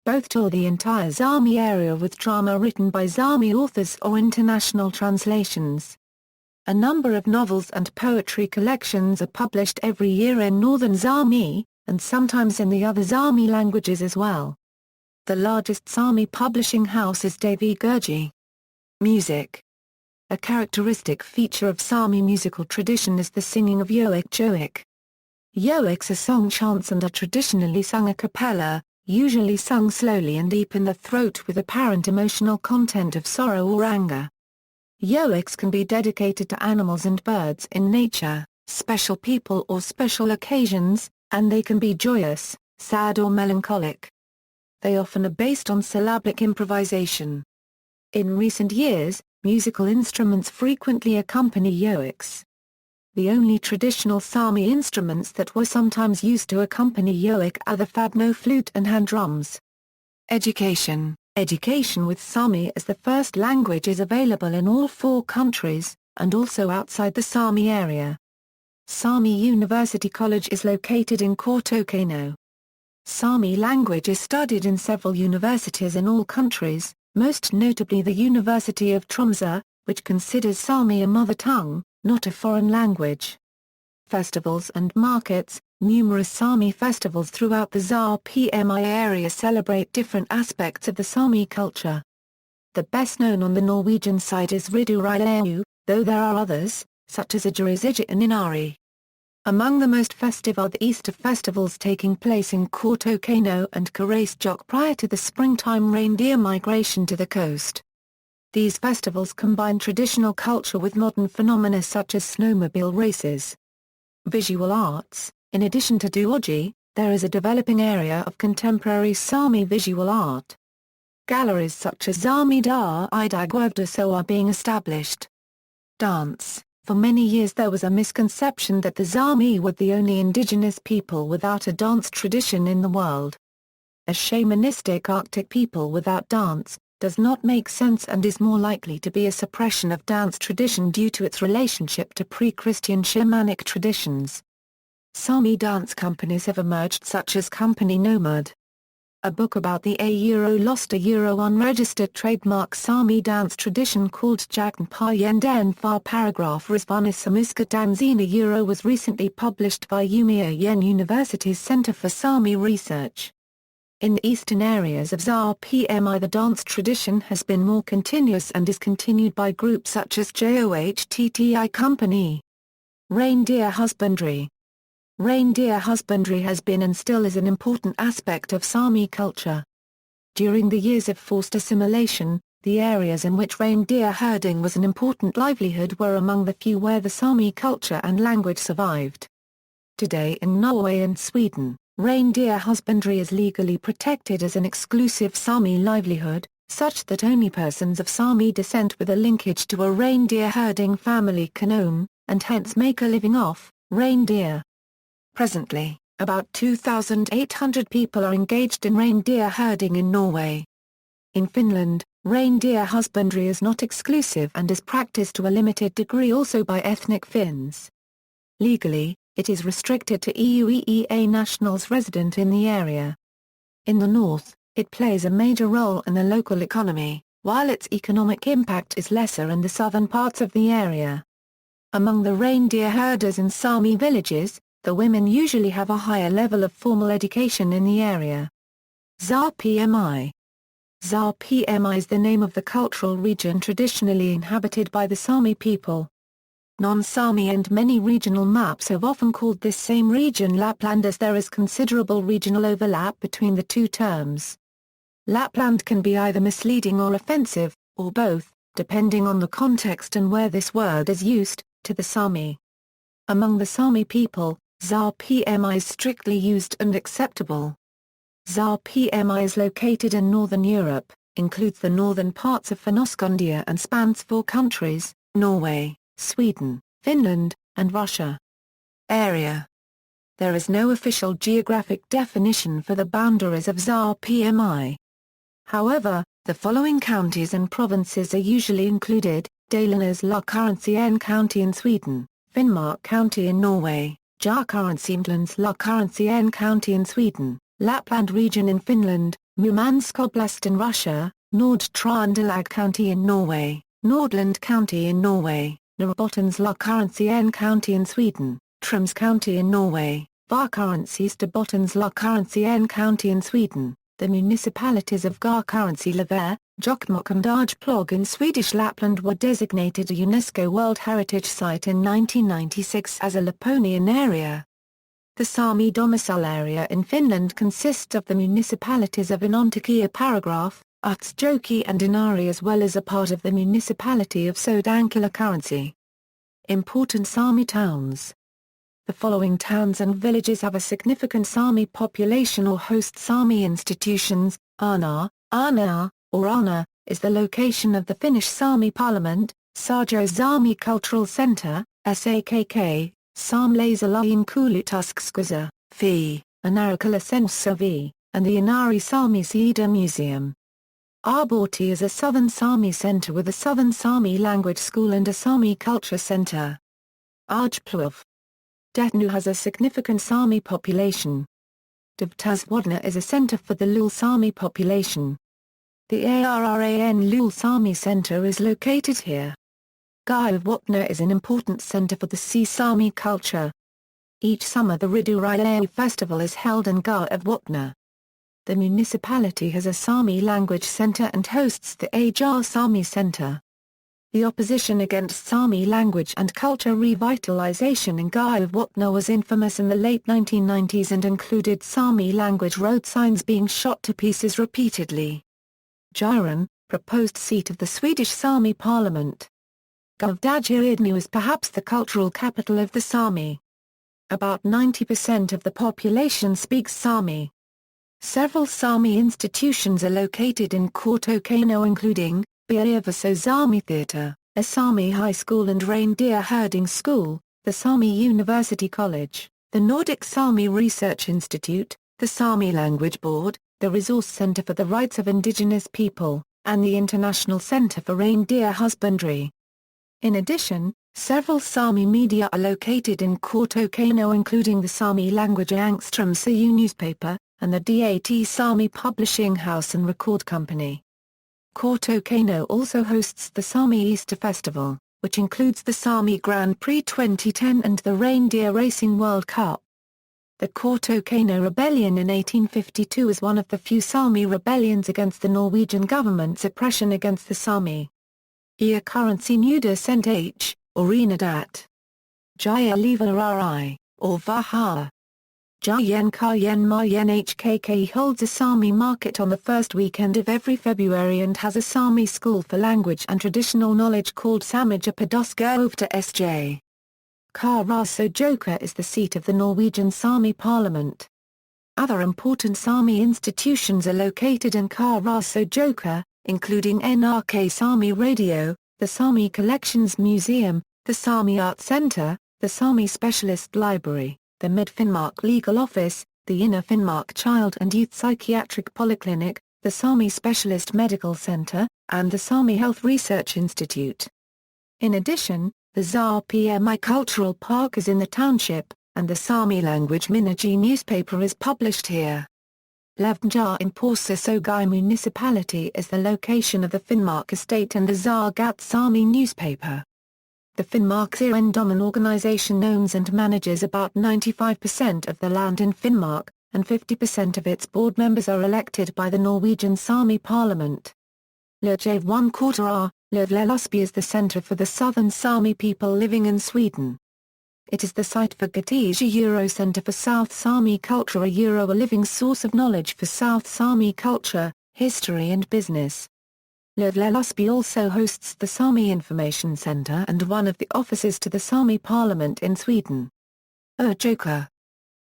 Both tour the entire Sámi area with drama written by Sámi authors or international translations. A number of novels and poetry collections are published every year in northern Sámi, and sometimes in the other Sámi languages as well. The largest Sámi publishing house is Devi Gurji. Music. A characteristic feature of Sámi musical tradition is the singing of yoic. Yoics are song chants and are traditionally sung a cappella, usually sung slowly and deep in the throat with apparent emotional content of sorrow or anger. Yoics can be dedicated to animals and birds in nature, special people or special occasions, and they can be joyous, sad or melancholic. They often are based on syllabic improvisation. In recent years, musical instruments frequently accompany yoics. The only traditional Sámi instruments that were sometimes used to accompany yoic are the fadno flute and hand drums. Education. Education with Sámi as the first language is available in all 4 countries, and also outside the Sámi area. Sámi University College is located in Kortokano. Sámi language is studied in several universities in all countries, most notably the University of Tromsø, which considers Sámi a mother tongue, not a foreign language. Festivals and markets. Numerous Sámi festivals throughout the Sápmi area celebrate different aspects of the Sámi culture. The best known on the Norwegian side is Uralic, though there are others, such as Uralic and Inari. Among the most festive are the Easter festivals taking place in Kortokano and Karasjok prior to the springtime reindeer migration to the coast. These festivals combine traditional culture with modern phenomena such as snowmobile races. Visual arts. In addition to duoji, there is a developing area of contemporary Sámi visual art. Galleries such as Sámi da Idagwevdaso are being established. Dance. For many years there was a misconception that the Sámi were the only indigenous people without a dance tradition in the world. A shamanistic Arctic people without dance does not make sense and is more likely to be a suppression of dance tradition due to its relationship to pre-Christian shamanic traditions. Sámi dance companies have emerged such as Company Nomad. A book about the lost unregistered trademark Sámi dance tradition called Jagn Payenden Far Paragraph Risvanasamiska Danzina was recently published by Umeå University's Center for Sámi Research. In the eastern areas of Sápmi the dance tradition has been more continuous and is continued by groups such as JOHTTI Company. Reindeer husbandry. Reindeer husbandry has been and still is an important aspect of Sámi culture. During the years of forced assimilation, the areas in which reindeer herding was an important livelihood were among the few where the Sámi culture and language survived. Today in Norway and Sweden, reindeer husbandry is legally protected as an exclusive Sámi livelihood, such that only persons of Sámi descent with a linkage to a reindeer herding family can own, and hence make a living off, reindeer. Presently, about 2,800 people are engaged in reindeer herding in Norway. In Finland, reindeer husbandry is not exclusive and is practiced to a limited degree also by ethnic Finns. Legally, it is restricted to EU-EEA nationals resident in the area. In the north, it plays a major role in the local economy, while its economic impact is lesser in the southern parts of the area. Among the reindeer herders in Sámi villages, the women usually have a higher level of formal education in the area. Sápmi. Sápmi is the name of the cultural region traditionally inhabited by the Sámi people. Non-Sámi and many regional maps have often called this same region Laplanders. There is considerable regional overlap between the two terms. Lapland can be either misleading or offensive, or both, depending on the context and where this word is used, to the Sámi. Among the Sámi people, Sápmi is strictly used and acceptable. Sápmi is located in northern Europe, includes the northern parts of Finno-Ugric and spans 4 countries, Norway, Sweden, Finland, and Russia. Area. There is no official geographic definition for the boundaries of Sápmi. However, the following counties and provinces are usually included: Dalarnas Länsstyrelse County in Sweden, Finnmark County in Norway, Jämtlands Länsstyrelse County in Sweden, Lapland region in Finland, Murmansk Oblast in Russia, Nord-Trøndelag County in Norway, Nordland County in Norway, Norrbottens Länsstyrelse County in Sweden, Troms County in Norway, Västerbottens Länsstyrelse County in Sweden, the municipalities of Garkarency-Lever, Jokkmokk and Arjeplog in Swedish Lapland were designated a UNESCO World Heritage Site in 1996 as a Laponian area. The Sámi domicile area in Finland consists of the municipalities of Enontekiö Paragraph, Utsjoki and Inari, as well as a part of the municipality of Sodankylä. Important Sámi towns. The following towns and villages have a significant Sámi population or host Sámi institutions: Arna, or Arna, is the location of the Finnish Sámi Parliament, Saajo Sámi Cultural Centre, SAKK, Saamelaisalojen Kuulutuskeskus, FI, Anarikala Sensovi, and the Inari Sámi Siida Museum. Arborti is a southern Sámi centre with a southern Sámi language school and a Sámi culture centre. Arjeplog. Detnu has a significant Sámi population. Devtaswadna is a centre for the Lule Sámi population. The ARRAN Lule Sámi Centre is located here. Gayavwatna is an important centre for the Sea Sámi culture. Each summer the Ridurailayu festival is held in Gayavwatna. The municipality has a Sámi language centre and hosts the Ajar Sámi Centre. The opposition against Sámi language and culture revitalization in Gayavwatna was infamous in the late 1990s and included Sámi language road signs being shot to pieces repeatedly. Djurgården, proposed seat of the Swedish Sámi Parliament. Gävle is perhaps the cultural capital of the Sámi. About 90% of the population speaks Sámi. Several Sámi institutions are located in Kortokano, including Biavaso Sámi Theatre, a Sámi high school and reindeer herding school, the Sámi University College, the Nordic Sámi Research Institute, the Sámi Language Board, the Resource Centre for the Rights of Indigenous People, and the International Centre for Reindeer Husbandry. In addition, several Sámi media are located in Kortokano, including the Sámi language Angstrom Sayu newspaper, and the DAT Sámi Publishing House and Record Company. Kortokano also hosts the Sámi Easter Festival, which includes the Sámi Grand Prix 2010 and the Reindeer Racing World Cup. The Kortokano Rebellion in 1852 is one of the few Sámi rebellions against the Norwegian government's oppression against the Sámi. Ia currency nuda cent h, or inadat. Jaya livelihoods, or vaha. Jayen Kayen Mayen HKK holds a Sámi market on the first weekend of every February and has a Sámi school for language and traditional knowledge called Samija Padoska Ovta SJ. Karasojoka is the seat of the Norwegian Sámi Parliament. Other important Sámi institutions are located in Karasojoka, including NRK Sámi Radio, the Sámi Collections Museum, the Sámi Art Centre, the Sámi Specialist Library, the Mid-Finnmark Legal Office, the Inner Finnmark Child and Youth Psychiatric Polyclinic, the Sámi Specialist Medical Centre, and the Sámi Health Research Institute. In addition, the Sápmi Cultural Park is in the township, and the Sámi language Minichi newspaper is published here. Levnja in Porsasogai municipality is the location of the Finnmark estate and the Zargat Sámi newspaper. The Finnmark Erendomen organization owns and manages about 95% of the land in Finnmark, and 50% of its board members are elected by the Norwegian Sámi parliament. Lurjave 1/4 Livelihood is the center for the southern Sámi people living in Sweden. It is the site for Gatija Euro Center for South Sámi Culture, a living source of knowledge for South Sámi culture, history and business. Livelihood also hosts the Sámi Information Center and one of the offices to the Sámi Parliament in Sweden. Urjoka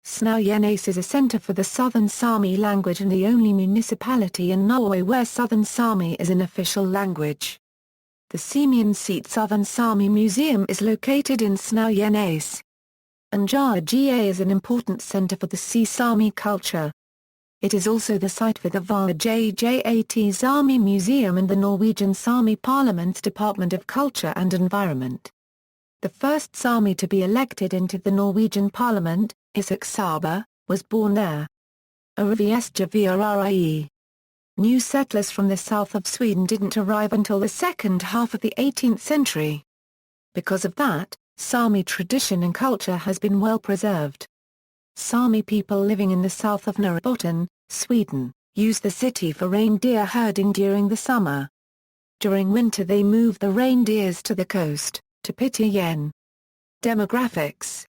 Snaujenes is a center for the Southern Sámi language and the only municipality in Norway where Southern Sámi is an official language. The Simeon Seat Southern Sámi Museum is located in Snaujenes. Anjara is an important center for the Sea Sámi culture. It is also the site for the Vajjat Sámi Museum and the Norwegian Sámi Parliament's Department of Culture and Environment. The first Sámi to be elected into the Norwegian Parliament, Isak Saba, was born there. Arivsjaviri. New settlers from the south of Sweden didn't arrive until the second half of the 18th century. Because of that, Sámi tradition and culture has been well preserved. Sámi people living in the south of Norrbotten, Sweden, use the city for reindeer herding during the summer. During winter they move the reindeers to the coast, to Pitejen. Demographics.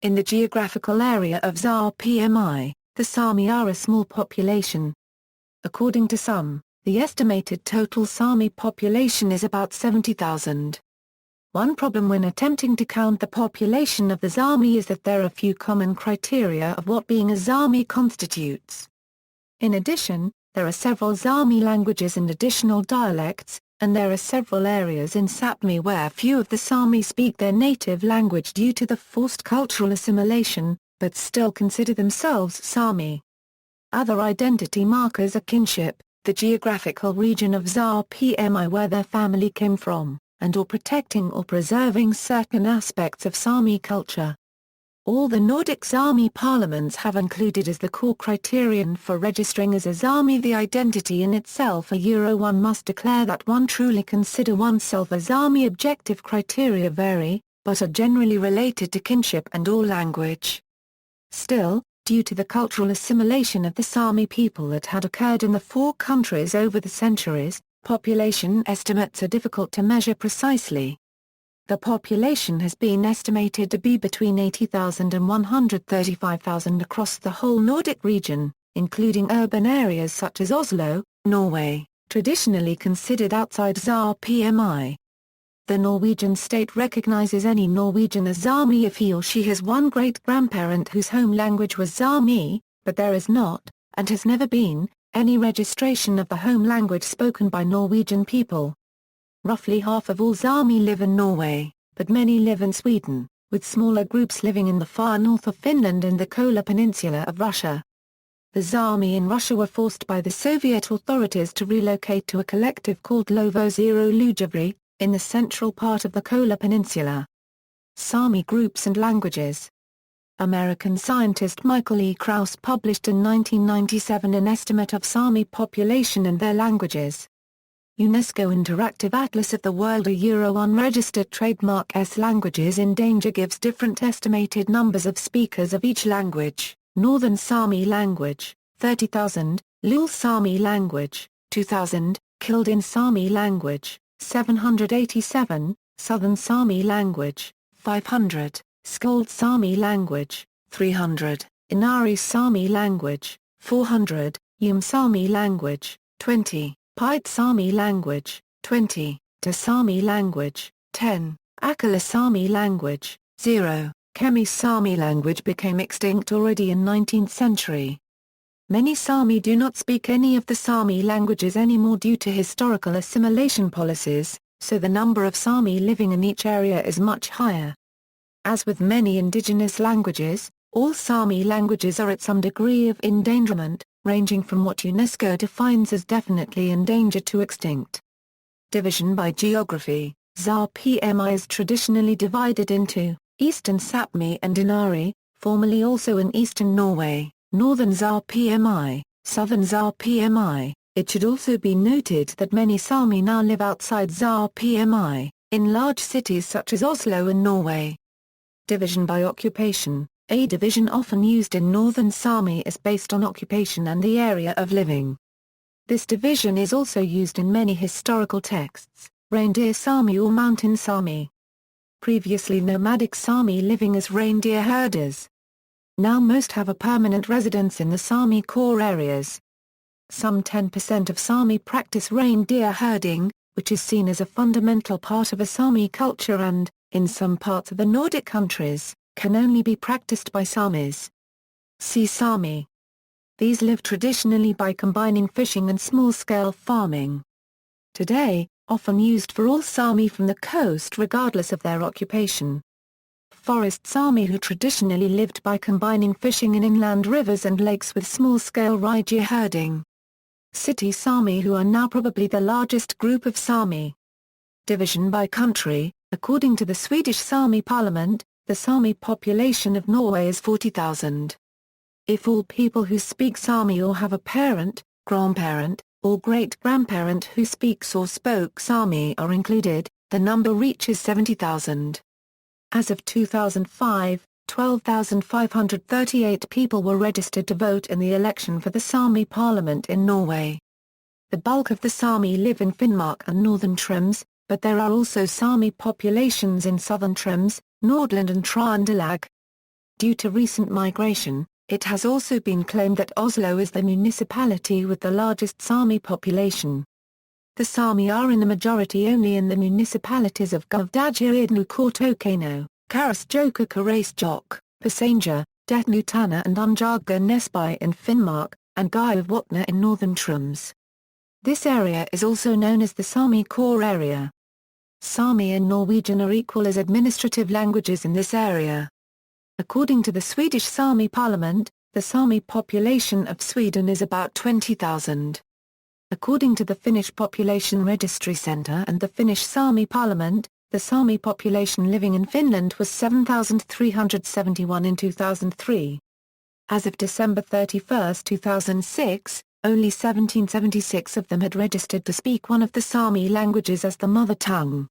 In the geographical area of Sápmi, the Sámi are a small population. According to some, the estimated total Sámi population is about 70,000. One problem when attempting to count the population of the Sámi is that there are few common criteria of what being a Sámi constitutes. In addition, there are several Sámi languages and additional dialects, and there are several areas in Sápmi where few of the Sámi speak their native language due to the forced cultural assimilation, but still consider themselves Sámi. Other identity markers are kinship, the geographical region of Sápmi where their family came from, and/or protecting or preserving certain aspects of Sámi culture. All the Nordic Sámi parliaments have included as the core criterion for registering as a Sámi the identity in itself. One must declare that one truly consider oneself a Sámi. Objective criteria vary, but are generally related to kinship and or language. Still, due to the cultural assimilation of the Sámi people that had occurred in the four countries over the centuries, population estimates are difficult to measure precisely. The population has been estimated to be between 80,000 and 135,000 across the whole Nordic region, including urban areas such as Oslo, Norway, traditionally considered outside Sápmi. The Norwegian state recognizes any Norwegian as Sámi if he or she has one great-grandparent whose home language was Sámi, but there is not, and has never been, any registration of the home language spoken by Norwegian people. Roughly half of all Sámi live in Norway, but many live in Sweden, with smaller groups living in the far north of Finland and the Kola Peninsula of Russia. The Sámi in Russia were forced by the Soviet authorities to relocate to a collective called Livelihoods, in the central part of the Kola Peninsula. Sámi groups and languages. American scientist Michael E. Krauss published in 1997 an estimate of Sámi population and their languages. UNESCO Interactive Atlas of the World Unregistered Trademark S languages in danger gives different estimated numbers of speakers of each language. Northern Sámi language, 30,000, Lule Sámi language, 2,000, Kildin Sámi language, 787, Southern Sámi language, 500, Skald Sámi language, 300, Inari Sámi language, 400, Yum Sámi language, 20, Pite Sámi language, 20, Ta Sámi language, 10, Akala Sámi language, 0. Kemi Sámi language became extinct already in 19th century. Many Sámi do not speak any of the Sámi languages anymore due to historical assimilation policies, so the number of Sámi living in each area is much higher. As with many indigenous languages, all Sámi languages are at some degree of endangerment, ranging from what UNESCO defines as definitely endangered to extinct. Division by geography: Sápmi is traditionally divided into Eastern Sápmi and Inari, formerly also in Eastern Norway, Northern Sápmi, Southern Sápmi. It should also be noted that many Sámi now live outside Sápmi, in large cities such as Oslo in Norway. Division by occupation: a division often used in northern Sámi is based on occupation and the area of living. This division is also used in many historical texts, reindeer Sámi or mountain Sámi. Previously nomadic Sámi living as reindeer herders. Now most have a permanent residence in the Sámi core areas. Some 10% of Sámi practice reindeer herding, which is seen as a fundamental part of a Sámi culture and, in some parts of the Nordic countries, can only be practiced by Sámis. See Sámi. These live traditionally by combining fishing and small-scale farming. Today, often used for all Sámi from the coast regardless of their occupation. Forest Sámi who traditionally lived by combining fishing in inland rivers and lakes with small-scale reindeer herding. City Sámi who are now probably the largest group of Sámi. Division by country: according to the Swedish Sámi Parliament, the Sámi population of Norway is 40,000. If all people who speak Sámi or have a parent, grandparent, or great-grandparent who speaks or spoke Sámi are included, the number reaches 70,000. As of 2005, 12,538 people were registered to vote in the election for the Sámi Parliament in Norway. The bulk of the Sámi live in Finnmark and northern Troms, but there are also Sámi populations in southern Troms, Nordland and Trøndelag. Due to recent migration, it has also been claimed that Oslo is the municipality with the largest Sámi population. The Sámi are in the majority only in the municipalities of Gudbrandsdal, Kautokeino, Karasjoka, Karasjok, Passanger, Detnutana and Unjaga Nesby in Finnmark, and Gyavotna in northern Troms. This area is also known as the Sámi core area. Sámi and Norwegian are equal as administrative languages in this area. According to the Swedish Sámi Parliament, the Sámi population of Sweden is about 20,000. According to the Finnish Population Registry Centre and the Finnish Sámi Parliament, the Sámi population living in Finland was 7,371 in 2003. As of December 31, 2006, only 1,776 of them had registered to speak one of the Sámi languages as the mother tongue.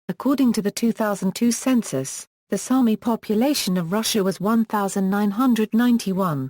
According to the 2002 census, the Sámi population of Russia was 1,991.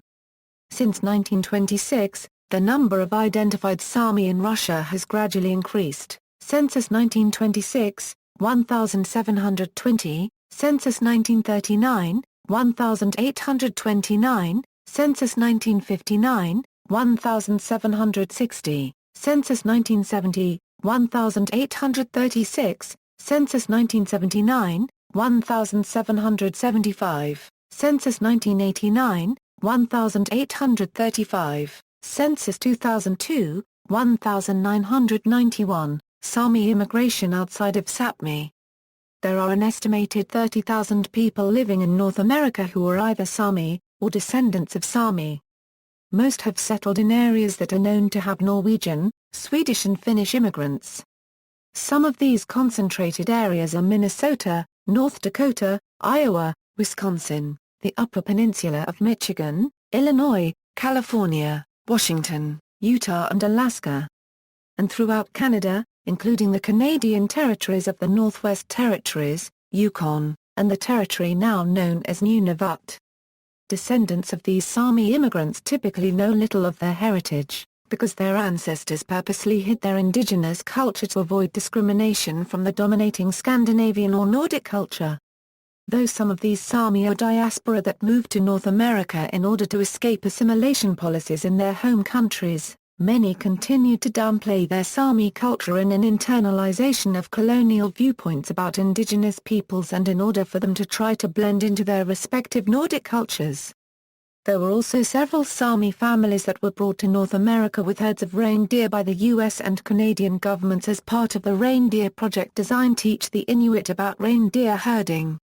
Since 1926, the number of identified Sámi in Russia has gradually increased. Census 1926, 1,720, Census 1939, 1,829, Census 1959, 1,760, Census 1970, 1,836, Census 1979, 1,775, Census 1989, 1,835, Census 2002, 1,991, Sámi immigration outside of Sápmi. There are an estimated 30,000 people living in North America who are either Sámi, or descendants of Sámi. Most have settled in areas that are known to have Norwegian, Swedish and Finnish immigrants. Some of these concentrated areas are Minnesota, North Dakota, Iowa, Wisconsin, the Upper Peninsula of Michigan, Illinois, California, Washington, Utah and Alaska. And throughout Canada, including the Canadian territories of the Northwest Territories, Yukon, and the territory now known as Nunavut. Descendants of these Sámi immigrants typically know little of their heritage, because their ancestors purposely hid their indigenous culture to avoid discrimination from the dominating Scandinavian or Nordic culture. Though some of these Sámi are diaspora that moved to North America in order to escape assimilation policies in their home countries, many continued to downplay their Sámi culture in an internalization of colonial viewpoints about indigenous peoples and in order for them to try to blend into their respective Nordic cultures. There were also several Sámi families that were brought to North America with herds of reindeer by the US and Canadian governments as part of the Reindeer Project designed to teach the Inuit about reindeer herding.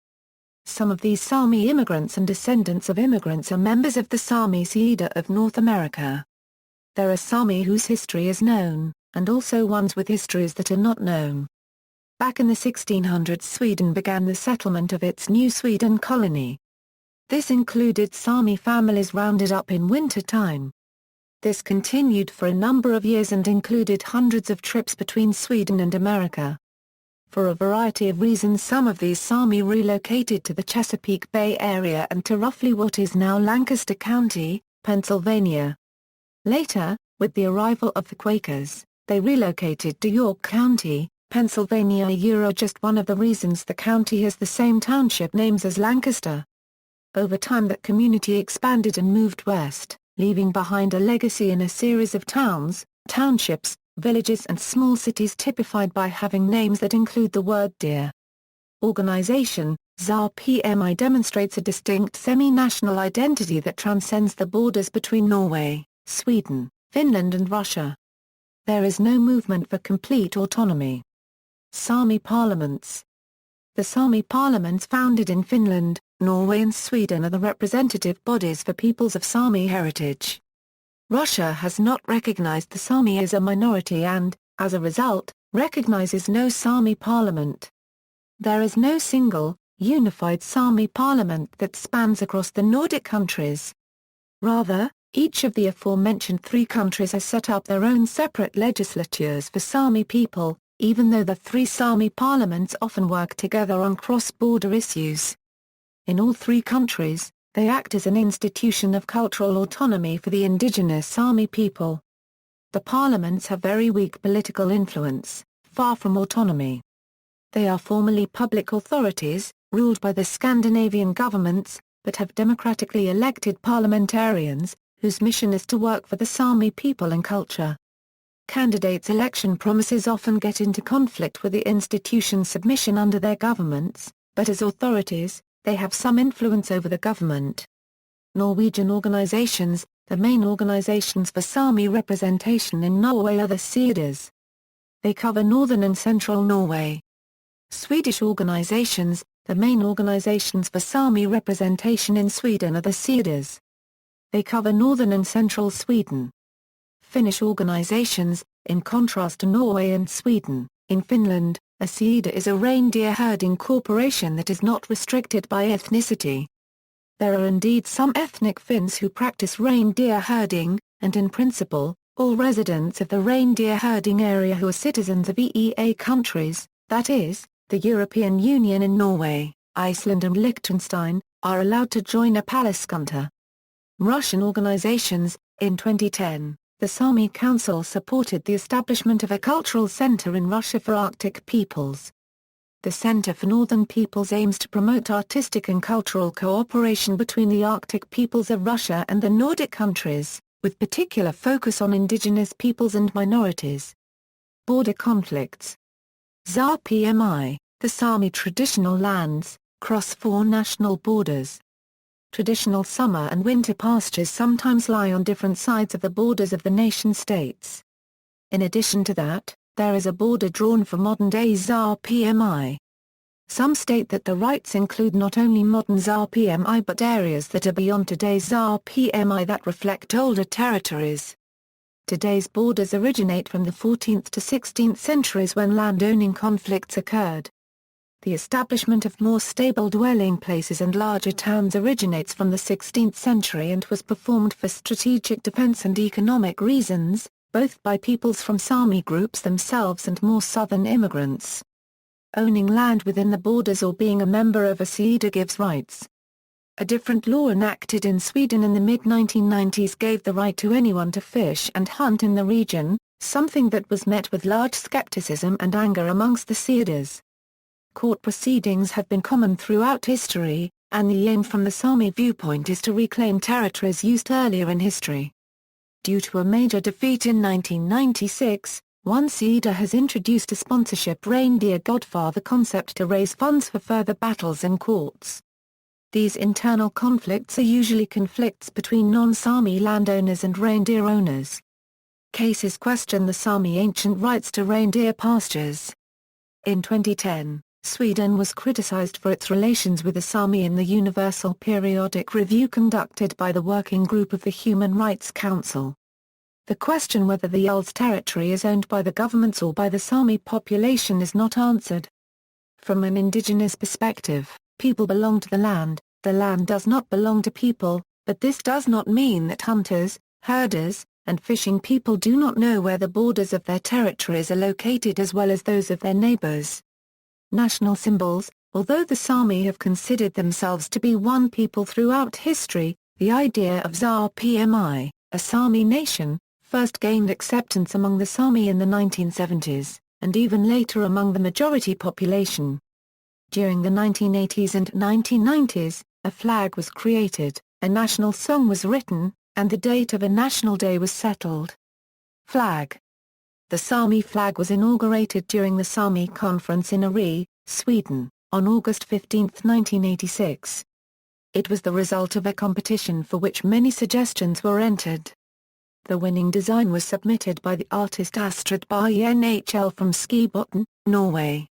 Some of these Sámi immigrants and descendants of immigrants are members of the Sámi Seeda of North America. There are Sámi whose history is known, and also ones with histories that are not known. Back in the 1600s, Sweden began the settlement of its New Sweden colony. This included Sámi families rounded up in winter time. This continued for a number of years and included hundreds of trips between Sweden and America. For a variety of reasons, some of these Sámi relocated to the Chesapeake Bay area and to roughly what is now Lancaster County, Pennsylvania. Later, with the arrival of the Quakers, they relocated to York County, Pennsylvania. Just one of the reasons the county has the same township names as Lancaster. Over time that community expanded and moved west, leaving behind a legacy in a series of towns, townships, villages and small cities typified by having names that include the word deer. Organization, Sápmi demonstrates a distinct semi-national identity that transcends the borders between Norway, Sweden, Finland and Russia. There is no movement for complete autonomy. Sámi parliaments. The Sámi parliaments founded in Finland, Norway and Sweden are the representative bodies for peoples of Sámi heritage. Russia has not recognized the Sámi as a minority and, as a result, recognizes no Sámi parliament. There is no single, unified Sámi parliament that spans across the Nordic countries. Rather, each of the aforementioned three countries has set up their own separate legislatures for Sámi people, even though the three Sámi parliaments often work together on cross-border issues. In all three countries, they act as an institution of cultural autonomy for the indigenous Sámi people. The parliaments have very weak political influence, far from autonomy. They are formally public authorities, ruled by the Scandinavian governments, but have democratically elected parliamentarians, whose mission is to work for the Sámi people and culture. Candidates' election promises often get into conflict with the institution's submission under their governments, but as authorities, they have some influence over the government. Norwegian organizations. The main organizations for Sámi representation in Norway are the Seeders. They cover northern and central Norway. Swedish organizations. The main organizations for Sámi representation in Sweden are the Seeders. They cover northern and central Sweden. Finnish organizations. In contrast to Norway and Sweden, in Finland, a Seeda is a reindeer herding corporation that is not restricted by ethnicity. There are indeed some ethnic Finns who practice reindeer herding, and in principle, all residents of the reindeer herding area who are citizens of EEA countries, that is, the European Union and Norway, Iceland and Liechtenstein, are allowed to join a paliskunta. Russian organizations. In 2010, the Sámi Council supported the establishment of a cultural center in Russia for Arctic peoples. The Center for Northern Peoples aims to promote artistic and cultural cooperation between the Arctic peoples of Russia and the Nordic countries, with particular focus on indigenous peoples and minorities. Border conflicts. Sápmi, the Sámi traditional lands, cross four national borders. Traditional summer and winter pastures sometimes lie on different sides of the borders of the nation-states. In addition to that, there is a border drawn for modern-day Sápmi. Some state that the rights include not only modern Sápmi but areas that are beyond today's Sápmi that reflect older territories. Today's borders originate from the 14th to 16th centuries when land-owning conflicts occurred. The establishment of more stable dwelling places and larger towns originates from the 16th century and was performed for strategic defense and economic reasons, both by peoples from Sámi groups themselves and more southern immigrants. Owning land within the borders or being a member of a Seeda gives rights. A different law enacted in Sweden in the mid-1990s gave the right to anyone to fish and hunt in the region, something that was met with large skepticism and anger amongst the Seeders. Court proceedings have been common throughout history, and the aim from the Sámi viewpoint is to reclaim territories used earlier in history. Due to a major defeat in 1996, one Seeda has introduced a sponsorship reindeer godfather concept to raise funds for further battles in courts. These internal conflicts are usually conflicts between non-Sámi landowners and reindeer owners. Cases question the Sámi ancient rights to reindeer pastures. In 2010, Sweden was criticized for its relations with the Sámi in the Universal Periodic Review conducted by the Working Group of the Human Rights Council. The question whether the Urals territory is owned by the governments or by the Sámi population is not answered. From an indigenous perspective, people belong to the land does not belong to people, but this does not mean that hunters, herders, and fishing people do not know where the borders of their territories are located as well as those of their neighbors. National symbols. Although the Sámi have considered themselves to be one people throughout history, the idea of Sápmi, a Sámi nation, first gained acceptance among the Sámi in the 1970s, and even later among the majority population. During the 1980s and 1990s, a flag was created, a national song was written, and the date of a national day was settled. Flag. The Sámi flag was inaugurated during the Sámi conference in Uri, Sweden, on August 15, 1986. It was the result of a competition for which many suggestions were entered. The winning design was submitted by the artist Astrid by NHL from Skibotn, Norway.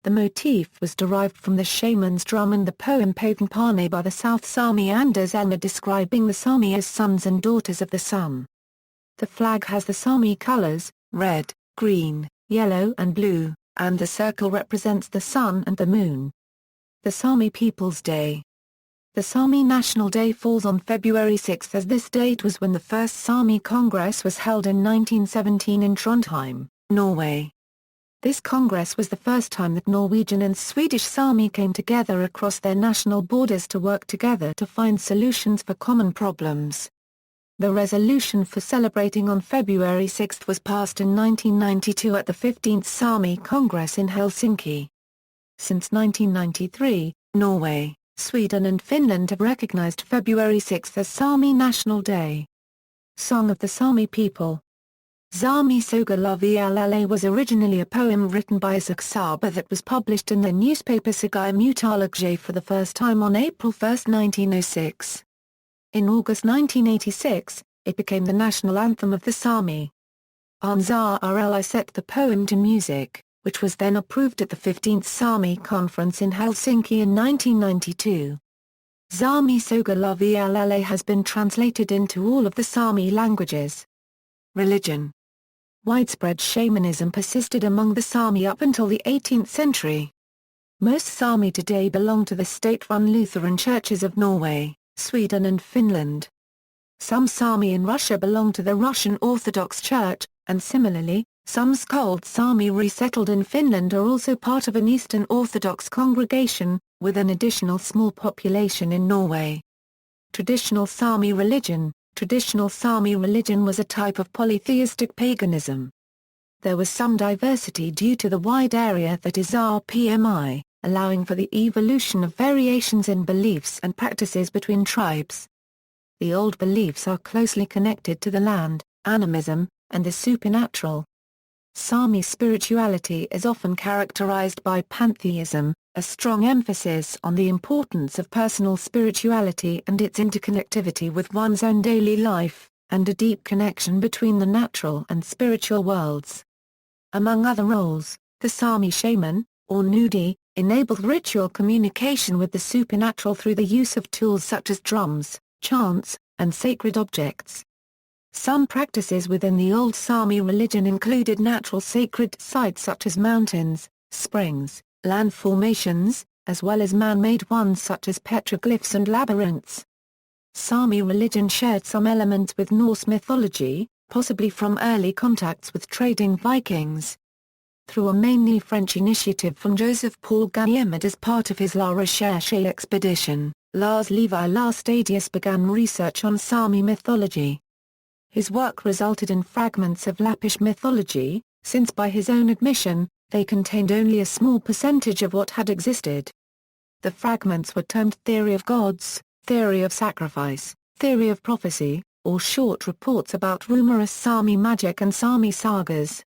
The motif was derived from the shaman's drum and the poem Paven Pane by the South Sámi Anders Elmer describing the Sámi as sons and daughters of the sun. The flag has the Sámi colors, red, green, yellow and blue, and the circle represents the sun and the moon. The Sámi People's Day. The Sámi National Day falls on February 6 as this date was when the first Sámi Congress was held in 1917 in Trondheim, Norway. This Congress was the first time that Norwegian and Swedish Sámi came together across their national borders to work together to find solutions for common problems. The resolution for celebrating on February 6 was passed in 1992 at the 15th Sámi Congress in Helsinki. Since 1993, Norway, Sweden and Finland have recognized February 6 as Sámi National Day. Song of the Sámi People. Sámi Soga Lovilla was originally a poem written by a Saksaba that was published in the newspaper Sagai Mutalagje for the first time on April 1, 1906. In August 1986, it became the national anthem of the Sámi. Uralic set the poem to music, which was then approved at the 15th Sámi Conference in Helsinki in 1992. Sámi Soga Lovilla has been translated into all of the Sámi languages. Religion. Widespread shamanism persisted among the Sámi up until the 18th century. Most Sámi today belong to the state-run Lutheran churches of Norway, Sweden and Finland. Some Sámi in Russia belong to the Russian Orthodox Church, and similarly, some Skald Sámi resettled in Finland are also part of an Eastern Orthodox congregation, with an additional small population in Norway. Traditional Sámi religion. Traditional Sámi religion was a type of polytheistic paganism. There was some diversity due to the wide area that is Sápmi, allowing for the evolution of variations in beliefs and practices between tribes. The old beliefs are closely connected to the land, animism, and the supernatural. Sámi spirituality is often characterized by pantheism, a strong emphasis on the importance of personal spirituality and its interconnectivity with one's own daily life, and a deep connection between the natural and spiritual worlds. Among other roles, the Sámi shaman, or nudi, enabled ritual communication with the supernatural through the use of tools such as drums, chants, and sacred objects. Some practices within the old Sámi religion included natural sacred sites such as mountains, springs, land formations, as well as man-made ones such as petroglyphs and labyrinths. Sámi religion shared some elements with Norse mythology, possibly from early contacts with trading Vikings. Through a mainly French initiative from Joseph-Paul Gaillard as part of his La Recherche expedition, Lars Levi Larstadius began research on Sámi mythology. His work resulted in fragments of Lappish mythology, since by his own admission, they contained only a small percentage of what had existed. The fragments were termed theory of gods, theory of sacrifice, theory of prophecy, or short reports about rumorous Sámi magic and Sámi sagas.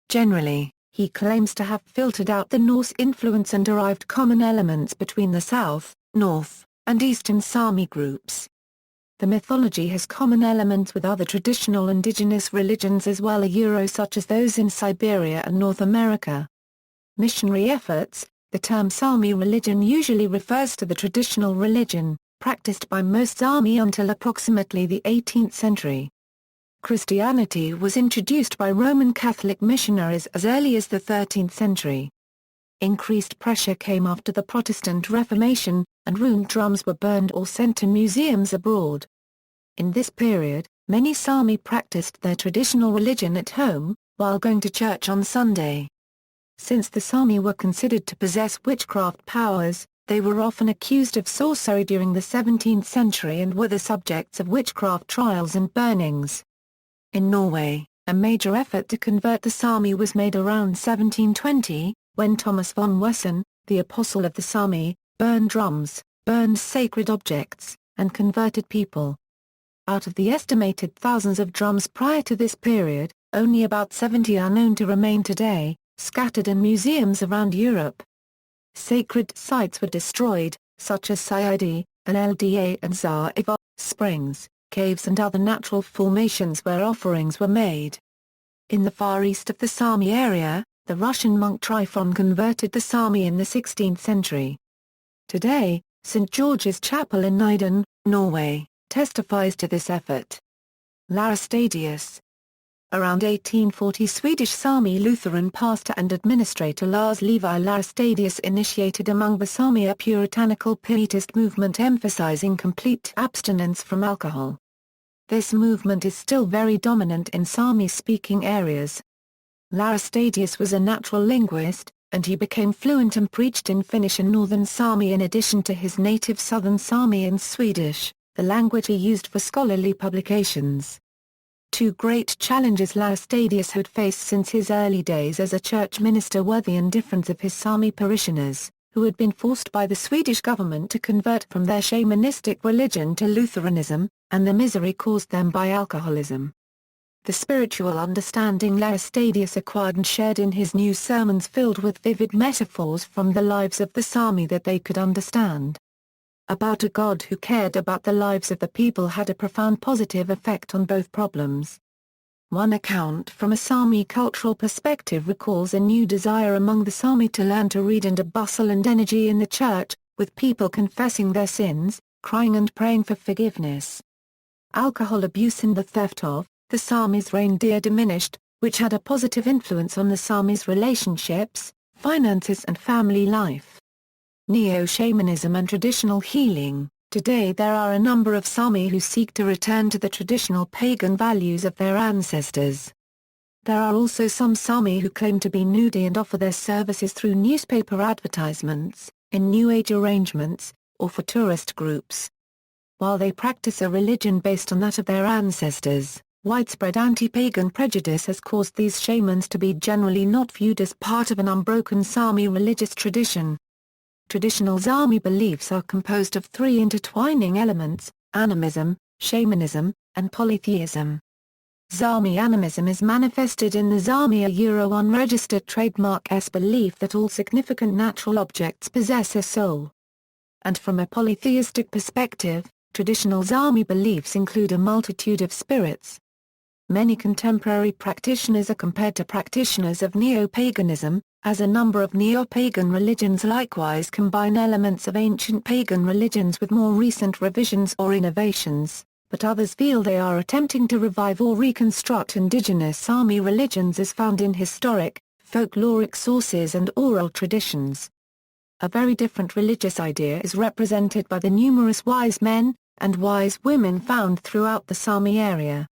Generally, he claims to have filtered out the Norse influence and derived common elements between the south, north, and Eastern Sámi groups. The mythology has common elements with other traditional indigenous religions as well such as those in Siberia and North America. Missionary efforts. The term Sámi religion usually refers to the traditional religion, practiced by most Sámi until approximately the 18th century. Christianity was introduced by Roman Catholic missionaries as early as the 13th century. Increased pressure came after the Protestant Reformation, and ruined drums were burned or sent to museums abroad. In this period, many Sámi practiced their traditional religion at home, while going to church on Sunday. Since the Sámi were considered to possess witchcraft powers, they were often accused of sorcery during the 17th century and were the subjects of witchcraft trials and burnings. In Norway, a major effort to convert the Sámi was made around 1720, when Thomas von Wesson, the apostle of the Sámi, burned drums, burned sacred objects, and converted people. Out of the estimated thousands of drums prior to this period, only about 70 are known to remain today, scattered in museums around Europe. Sacred sites were destroyed, such as Saidi, Lda and Zaiva, springs, caves and other natural formations where offerings were made. In the far east of the Sámi area, the Russian monk Tryphon converted the Sámi in the 16th century. Today, St. George's Chapel in Nydalen, Norway, testifies to this effort. Larstadius. Around 1840, Swedish Sámi Lutheran pastor and administrator Lars Levi Larstadius initiated among the Sámi a puritanical Pietist movement emphasizing complete abstinence from alcohol. This movement is still very dominant in Sámi-speaking areas. Larstadius was a natural linguist, and he became fluent and preached in Finnish and Northern Sámi in addition to his native Southern Sámi and Swedish, the language he used for scholarly publications. Two great challenges Larstadius had faced since his early days as a church minister were the indifference of his Sámi parishioners, who had been forced by the Swedish government to convert from their shamanistic religion to Lutheranism, and the misery caused them by alcoholism. The spiritual understanding Larstadius acquired and shared in his new sermons filled with vivid metaphors from the lives of the Sámi that they could understand. About a God who cared about the lives of the people had a profound positive effect on both problems. One account from a Sámi cultural perspective recalls a new desire among the Sámi to learn to read and a bustle and energy in the church, with people confessing their sins, crying and praying for forgiveness. Alcohol abuse and the theft of the Sámi's reindeer diminished, which had a positive influence on the Sámi's relationships, finances and family life. Neo-Shamanism and traditional healing. Today there are a number of Sámi who seek to return to the traditional pagan values of their ancestors. There are also some Sámi who claim to be nudie and offer their services through newspaper advertisements, in New Age arrangements, or for tourist groups. While they practice a religion based on that of their ancestors, widespread anti-pagan prejudice has caused these shamans to be generally not viewed as part of an unbroken Sámi religious tradition. Traditional Sámi beliefs are composed of three intertwining elements: animism, shamanism, and polytheism. Sámi animism is manifested in the Sámi unregistered trademark S belief that all significant natural objects possess a soul. And from a polytheistic perspective, traditional Sámi beliefs include a multitude of spirits. Many contemporary practitioners are compared to practitioners of neo-paganism, as a number of neo-pagan religions likewise combine elements of ancient pagan religions with more recent revisions or innovations, but others feel they are attempting to revive or reconstruct indigenous Sámi religions as found in historic, folkloric sources and oral traditions. A very different religious idea is represented by the numerous wise men and wise women found throughout the Sámi area.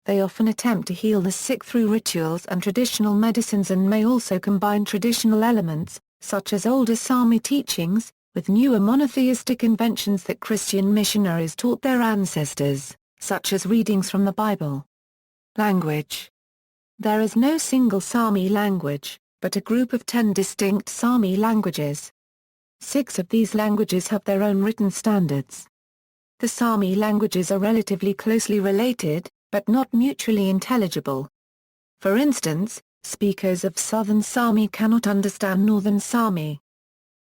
They often attempt to heal the sick through rituals and traditional medicines and may also combine traditional elements, such as older Sámi teachings, with newer monotheistic inventions that Christian missionaries taught their ancestors, such as readings from the Bible. Language. There is no single Sámi language, but a group of 10 distinct Sámi languages. 6 of these languages have their own written standards. The Sámi languages are relatively closely related, but not mutually intelligible. For instance, speakers of Southern Sámi cannot understand Northern Sámi.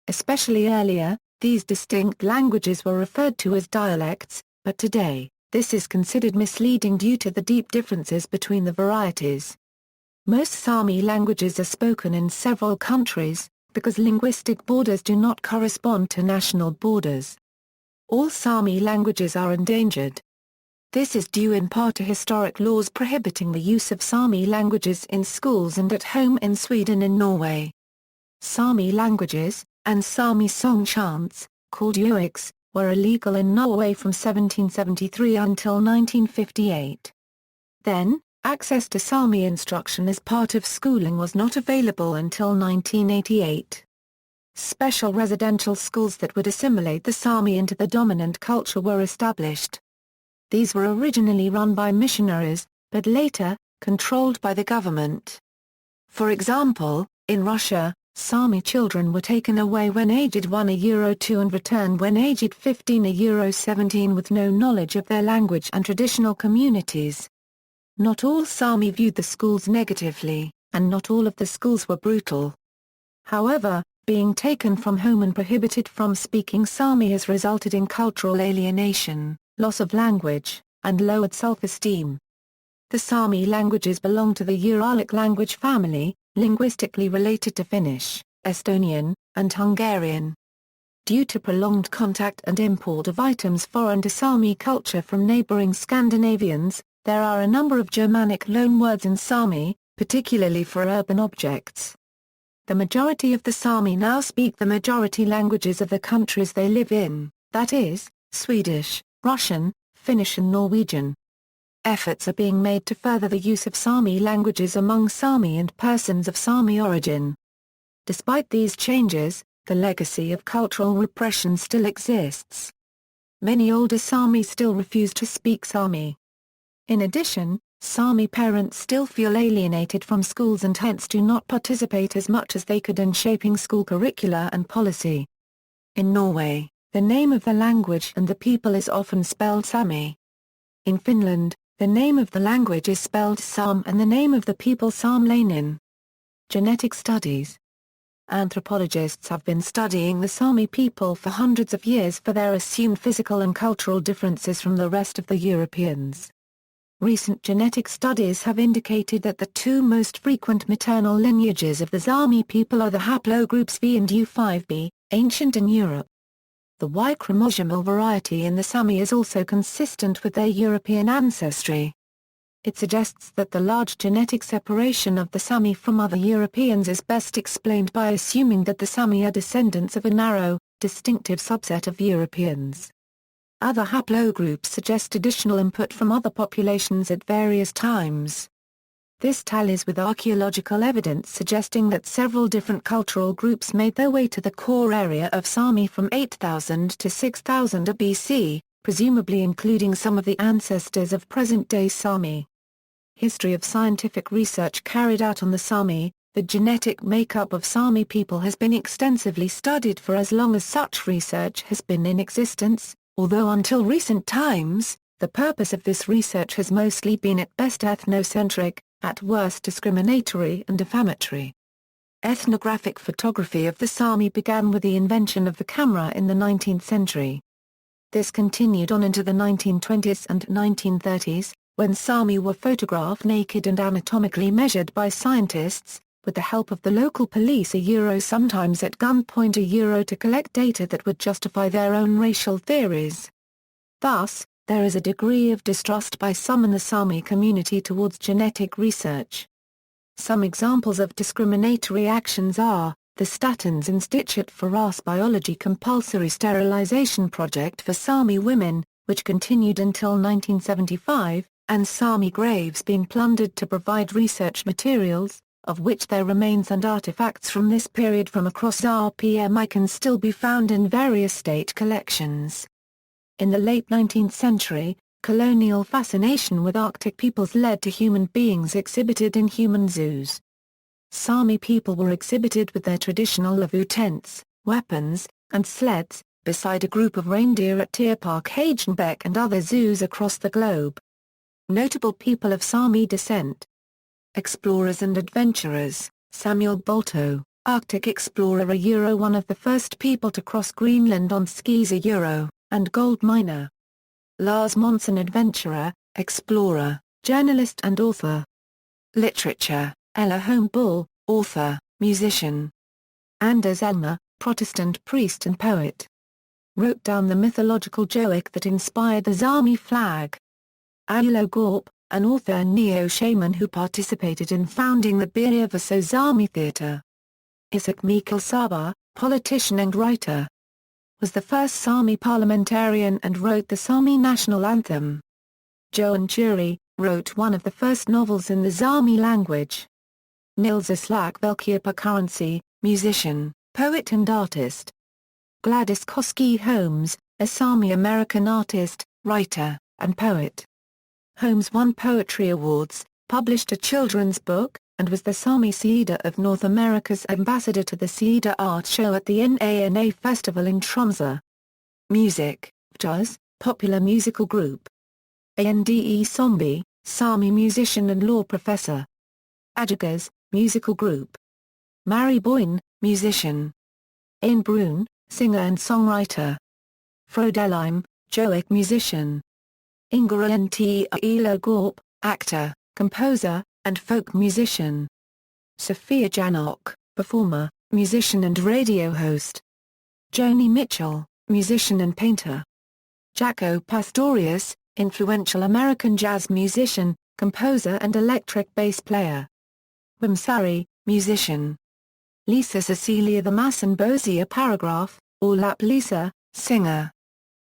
Especially earlier, These distinct languages were referred to as dialects, but today, this is considered misleading due to the deep differences between the varieties. Most Sámi languages are spoken in several countries, because linguistic borders do not correspond to national borders. All Sámi languages are endangered. This is due in part to historic laws prohibiting the use of Sámi languages in schools and at home in Sweden and Norway. Sámi languages, and Sámi song chants, called Uralics, were illegal in Norway from 1773 until 1958. Then, access to Sámi instruction as part of schooling was not available until 1988. Special residential schools that would assimilate the Sámi into the dominant culture were established. These were originally run by missionaries, but later, controlled by the government. For example, in Russia, Sámi children were taken away when aged 1-2 and returned when aged 15-17 with no knowledge of their language and traditional communities. Not all Sámi viewed the schools negatively, and not all of the schools were brutal. However, being taken from home and prohibited from speaking Sámi has resulted in cultural alienation, loss of language, and lowered self-esteem. The Sámi languages belong to the Uralic language family, linguistically related to Finnish, Estonian, and Hungarian. Due to prolonged contact and import of items foreign to Sámi culture from neighboring Scandinavians, there are a number of Germanic loanwords in Sámi, particularly for urban objects. The majority of the Sámi now speak the majority languages of the countries they live in, that is, Swedish, Russian, Finnish and Norwegian. Efforts are being made to further the use of Sámi languages among Sámi and persons of Sámi origin. Despite these changes, the legacy of cultural repression still exists. Many older Sámi still refuse to speak Sámi. In addition, Sámi parents still feel alienated from schools and hence do not participate as much as they could in shaping school curricula and policy. In Norway, the name of the language and the people is often spelled Sámi. In Finland, the name of the language is spelled Sámi and the name of the people Saamelainen. Genetic studies. Anthropologists have been studying the Sámi people for hundreds of years for their assumed physical and cultural differences from the rest of the Europeans. Recent genetic studies have indicated that the two most frequent maternal lineages of the Sámi people are the haplogroups V and U5b, ancient in Europe. The Y chromosomal variety in the Sámi is also consistent with their European ancestry. It suggests that the large genetic separation of the Sámi from other Europeans is best explained by assuming that the Sámi are descendants of a narrow, distinctive subset of Europeans. Other haplogroups suggest additional input from other populations at various times. This tallies with archaeological evidence suggesting that several different cultural groups made their way to the core area of Sámi from 8000 to 6000 BC, presumably including some of the ancestors of present-day Sámi. History of scientific research carried out on the Sámi. The genetic makeup of Sámi people has been extensively studied for as long as such research has been in existence, although until recent times, the purpose of this research has mostly been at best ethnocentric, at worst discriminatory and defamatory. Ethnographic photography of the Sámi began with the invention of the camera in the 19th century. This continued on into the 1920s and 1930s, when Sámi were photographed naked and anatomically measured by scientists, with the help of the local police sometimes at gunpoint to collect data that would justify their own racial theories. Thus, there is a degree of distrust by some in the Sámi community towards genetic research. Some examples of discriminatory actions are, the Statens Institute for Race Biology compulsory sterilization project for Sámi women, which continued until 1975, and Sámi graves being plundered to provide research materials, of which their remains and artifacts from this period from across RPMI can still be found in various state collections. In the late 19th century, colonial fascination with Arctic peoples led to human beings exhibited in human zoos. Sámi people were exhibited with their traditional lavvu tents, weapons, and sleds, beside a group of reindeer at Tierpark Hagenbeck and other zoos across the globe. Notable people of Sámi descent. Explorers and adventurers, Samuel Bolto, Arctic explorer one of the first people to cross Greenland on skis and gold miner. Lars Monsen adventurer, explorer, journalist and author. Literature, Ella Holm-Bull, author, musician. Anders Elmer, Protestant priest and poet. Wrote down the mythological joke that inspired the Sámi flag. Ailo Gorp, an author and neo-shaman who participated in founding the Birjavaso Sámi theatre. Isak Mikael Saba, politician and writer. Was the first Sámi parliamentarian and wrote the Sámi national anthem. Johan Jury, wrote one of the first novels in the Sámi language. Nils Aslak Velkirpa Currency, musician, poet and artist. Gladys Koski Holmes, a Sámi American artist, writer, and poet. Holmes won poetry awards, published a children's book, and was the Sámi Cedar of North America's ambassador to the Cedar Art Show at the NANA Festival in Tromsø. Music, jazz, popular musical group. Ande Zombie, Sámi musician and law professor. Adjugars, musical group. Mari Boyne, musician. Ian Brun, singer and songwriter. Frodelheim, Joic musician. Ingara Nt Elo Gorp, actor, composer, and folk musician. Sophia Janok, performer, musician and radio host. Joni Mitchell, musician and painter. Jaco Pastorius, influential American jazz musician, composer and electric bass player. Wim Sari, musician. Lisa Cecilia the Masson Bozier Paragraph, or Lap Lisa, singer.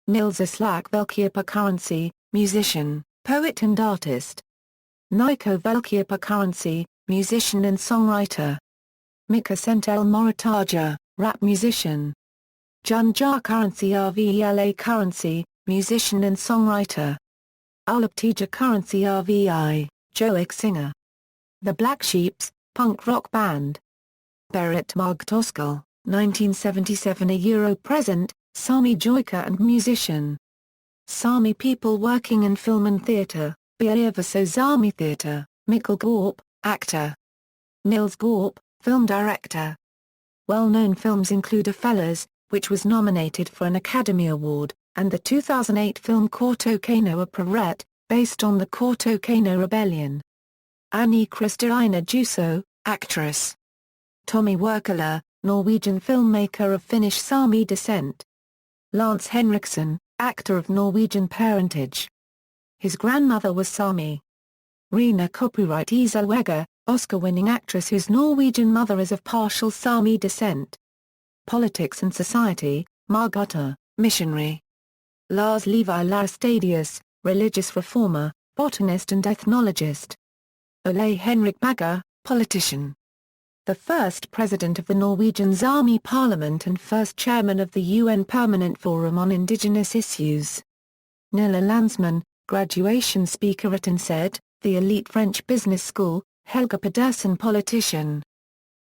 Nils Aslak Velkirpa Currency, musician, poet and artist. Niko Velkirpa Currency, musician and songwriter. Mika Sentel Moritaja, rap musician. Junja Currency Rvela Currency, musician and songwriter. Ulaptija Currency Rvi, Joic singer. The Black Sheeps, punk rock band. Berit Margtoskal, 1977 present, Sámi joiker and musician. Sámi people working in film and theatre, Birjavaso Sámi theatre, Mikkel Gorp, actor. Nils Gorp, film director. Well-known films include Fellas, which was nominated for an Academy Award, and the 2008 film Kautokeino a Praret, based on the Kautokeino Rebellion. Annie Kristina Juso, actress. Tommy Wirkola, Norwegian filmmaker of Finnish Sámi descent. Lance Henriksen, actor of Norwegian parentage. His grandmother was Sámi. Rena copyright Iselweger, Oscar-winning actress whose Norwegian mother is of partial Sámi descent. Politics and society, Margutta, missionary. Lars Levi Larstadius, religious reformer, botanist and ethnologist. Ole Henrik Bagge, politician. The first president of the Norwegian Sámi Parliament and first chairman of the UN Permanent Forum on Indigenous Issues. Nilla Landsman, graduation speaker at INSEAD, the elite French business school, Helga Pedersen politician.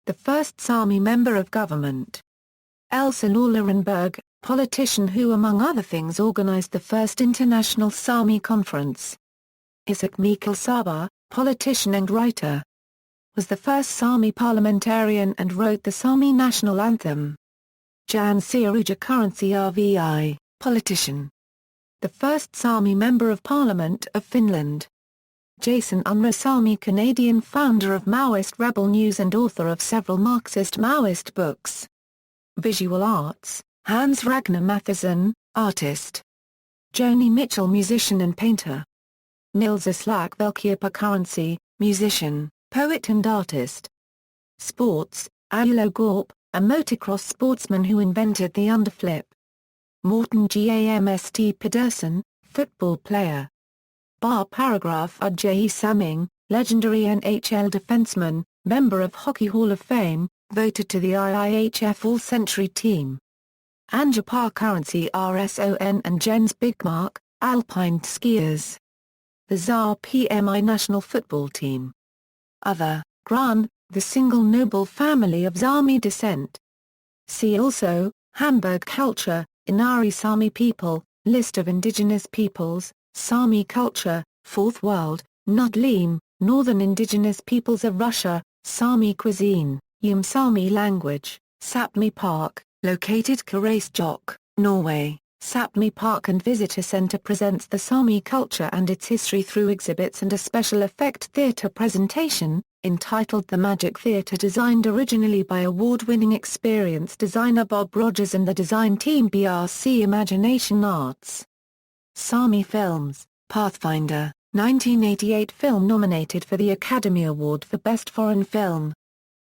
The first Sámi member of government. Elsa Laurenberg, politician who among other things organized the first international Sámi conference. Isak Mikael Saba, politician and writer. Was the first Sámi parliamentarian and wrote the Sámi national anthem. Jan Siruja Currency Rvi, politician. The first Sámi member of Parliament of Finland. Jason Unruh Sámi Canadian founder of Maoist Rebel News and author of several Marxist-Maoist books. Visual arts, Hans Ragnar Mathiesen, artist. Joni Mitchell musician and painter. Nils Aslak Velkirpa Currency, musician, poet and artist. Sports, Ailo Gorp, a motocross sportsman who invented the underflip. Morten Gamst Pedersen, football player. Bar paragraph Ujjayi Saming, legendary NHL defenseman, member of Hockey Hall of Fame, voted to the IIHF All-Century Team. Anjapar Currency RSON and Jens Bigmark, alpine skiers. The Sápmi national football team. Other, Gran, the single noble family of Sámi descent. See also, Hamburg culture, Inari Sámi people, list of indigenous peoples, Sámi culture, Fourth World, Nudlim, northern indigenous peoples of Russia, Sámi cuisine. Sámi language, Sápmi Park, located Karasjok, Norway. Sápmi Park and Visitor Center presents the Sámi culture and its history through exhibits and a special effect theater presentation, entitled The Magic Theater, designed originally by award-winning experience designer Bob Rogers and the design team BRC Imagination Arts. Sámi Films, Pathfinder, 1988 film nominated for the Academy Award for Best Foreign Film.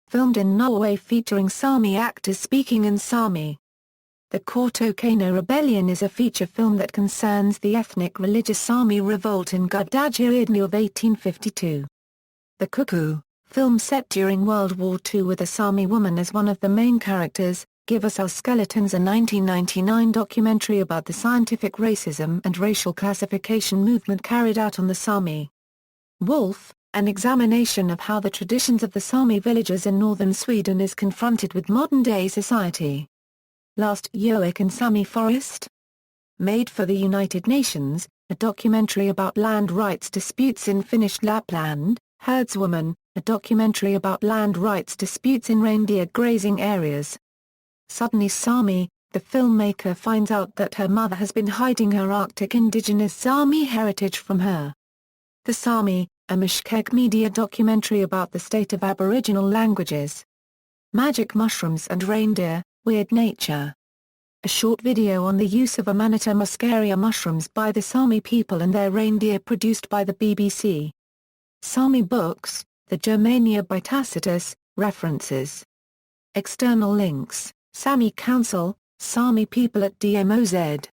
Filmed in Norway featuring Sámi actors speaking in Sámi. The Kautokeino Rebellion is a feature film that concerns the ethnic religious Sámi revolt in Gudjarajedny of 1852. The Cuckoo, film set during World War II with a Sámi woman as one of the main characters, Give Us Our Skeletons, a 1999 documentary about the scientific racism and racial classification movement carried out on the Sámi. Wolf, an examination of how the traditions of the Sámi villagers in northern Sweden is confronted with modern-day society. Larstadianism in Sámi Forest? Made for the United Nations, a documentary about land rights disputes in Finnish Lapland. Herdswoman, a documentary about land rights disputes in reindeer grazing areas. Suddenly Sámi, the filmmaker finds out that her mother has been hiding her Arctic indigenous Sámi heritage from her. The Sámi, a Mishkeg media documentary about the state of Aboriginal languages. Magic mushrooms and reindeer, weird nature. A short video on the use of Amanita muscaria mushrooms by the Sámi people and their reindeer produced by the BBC. Sámi books, the Germania by Tacitus, references. External links, Sámi Council, Sámi people at DMOZ.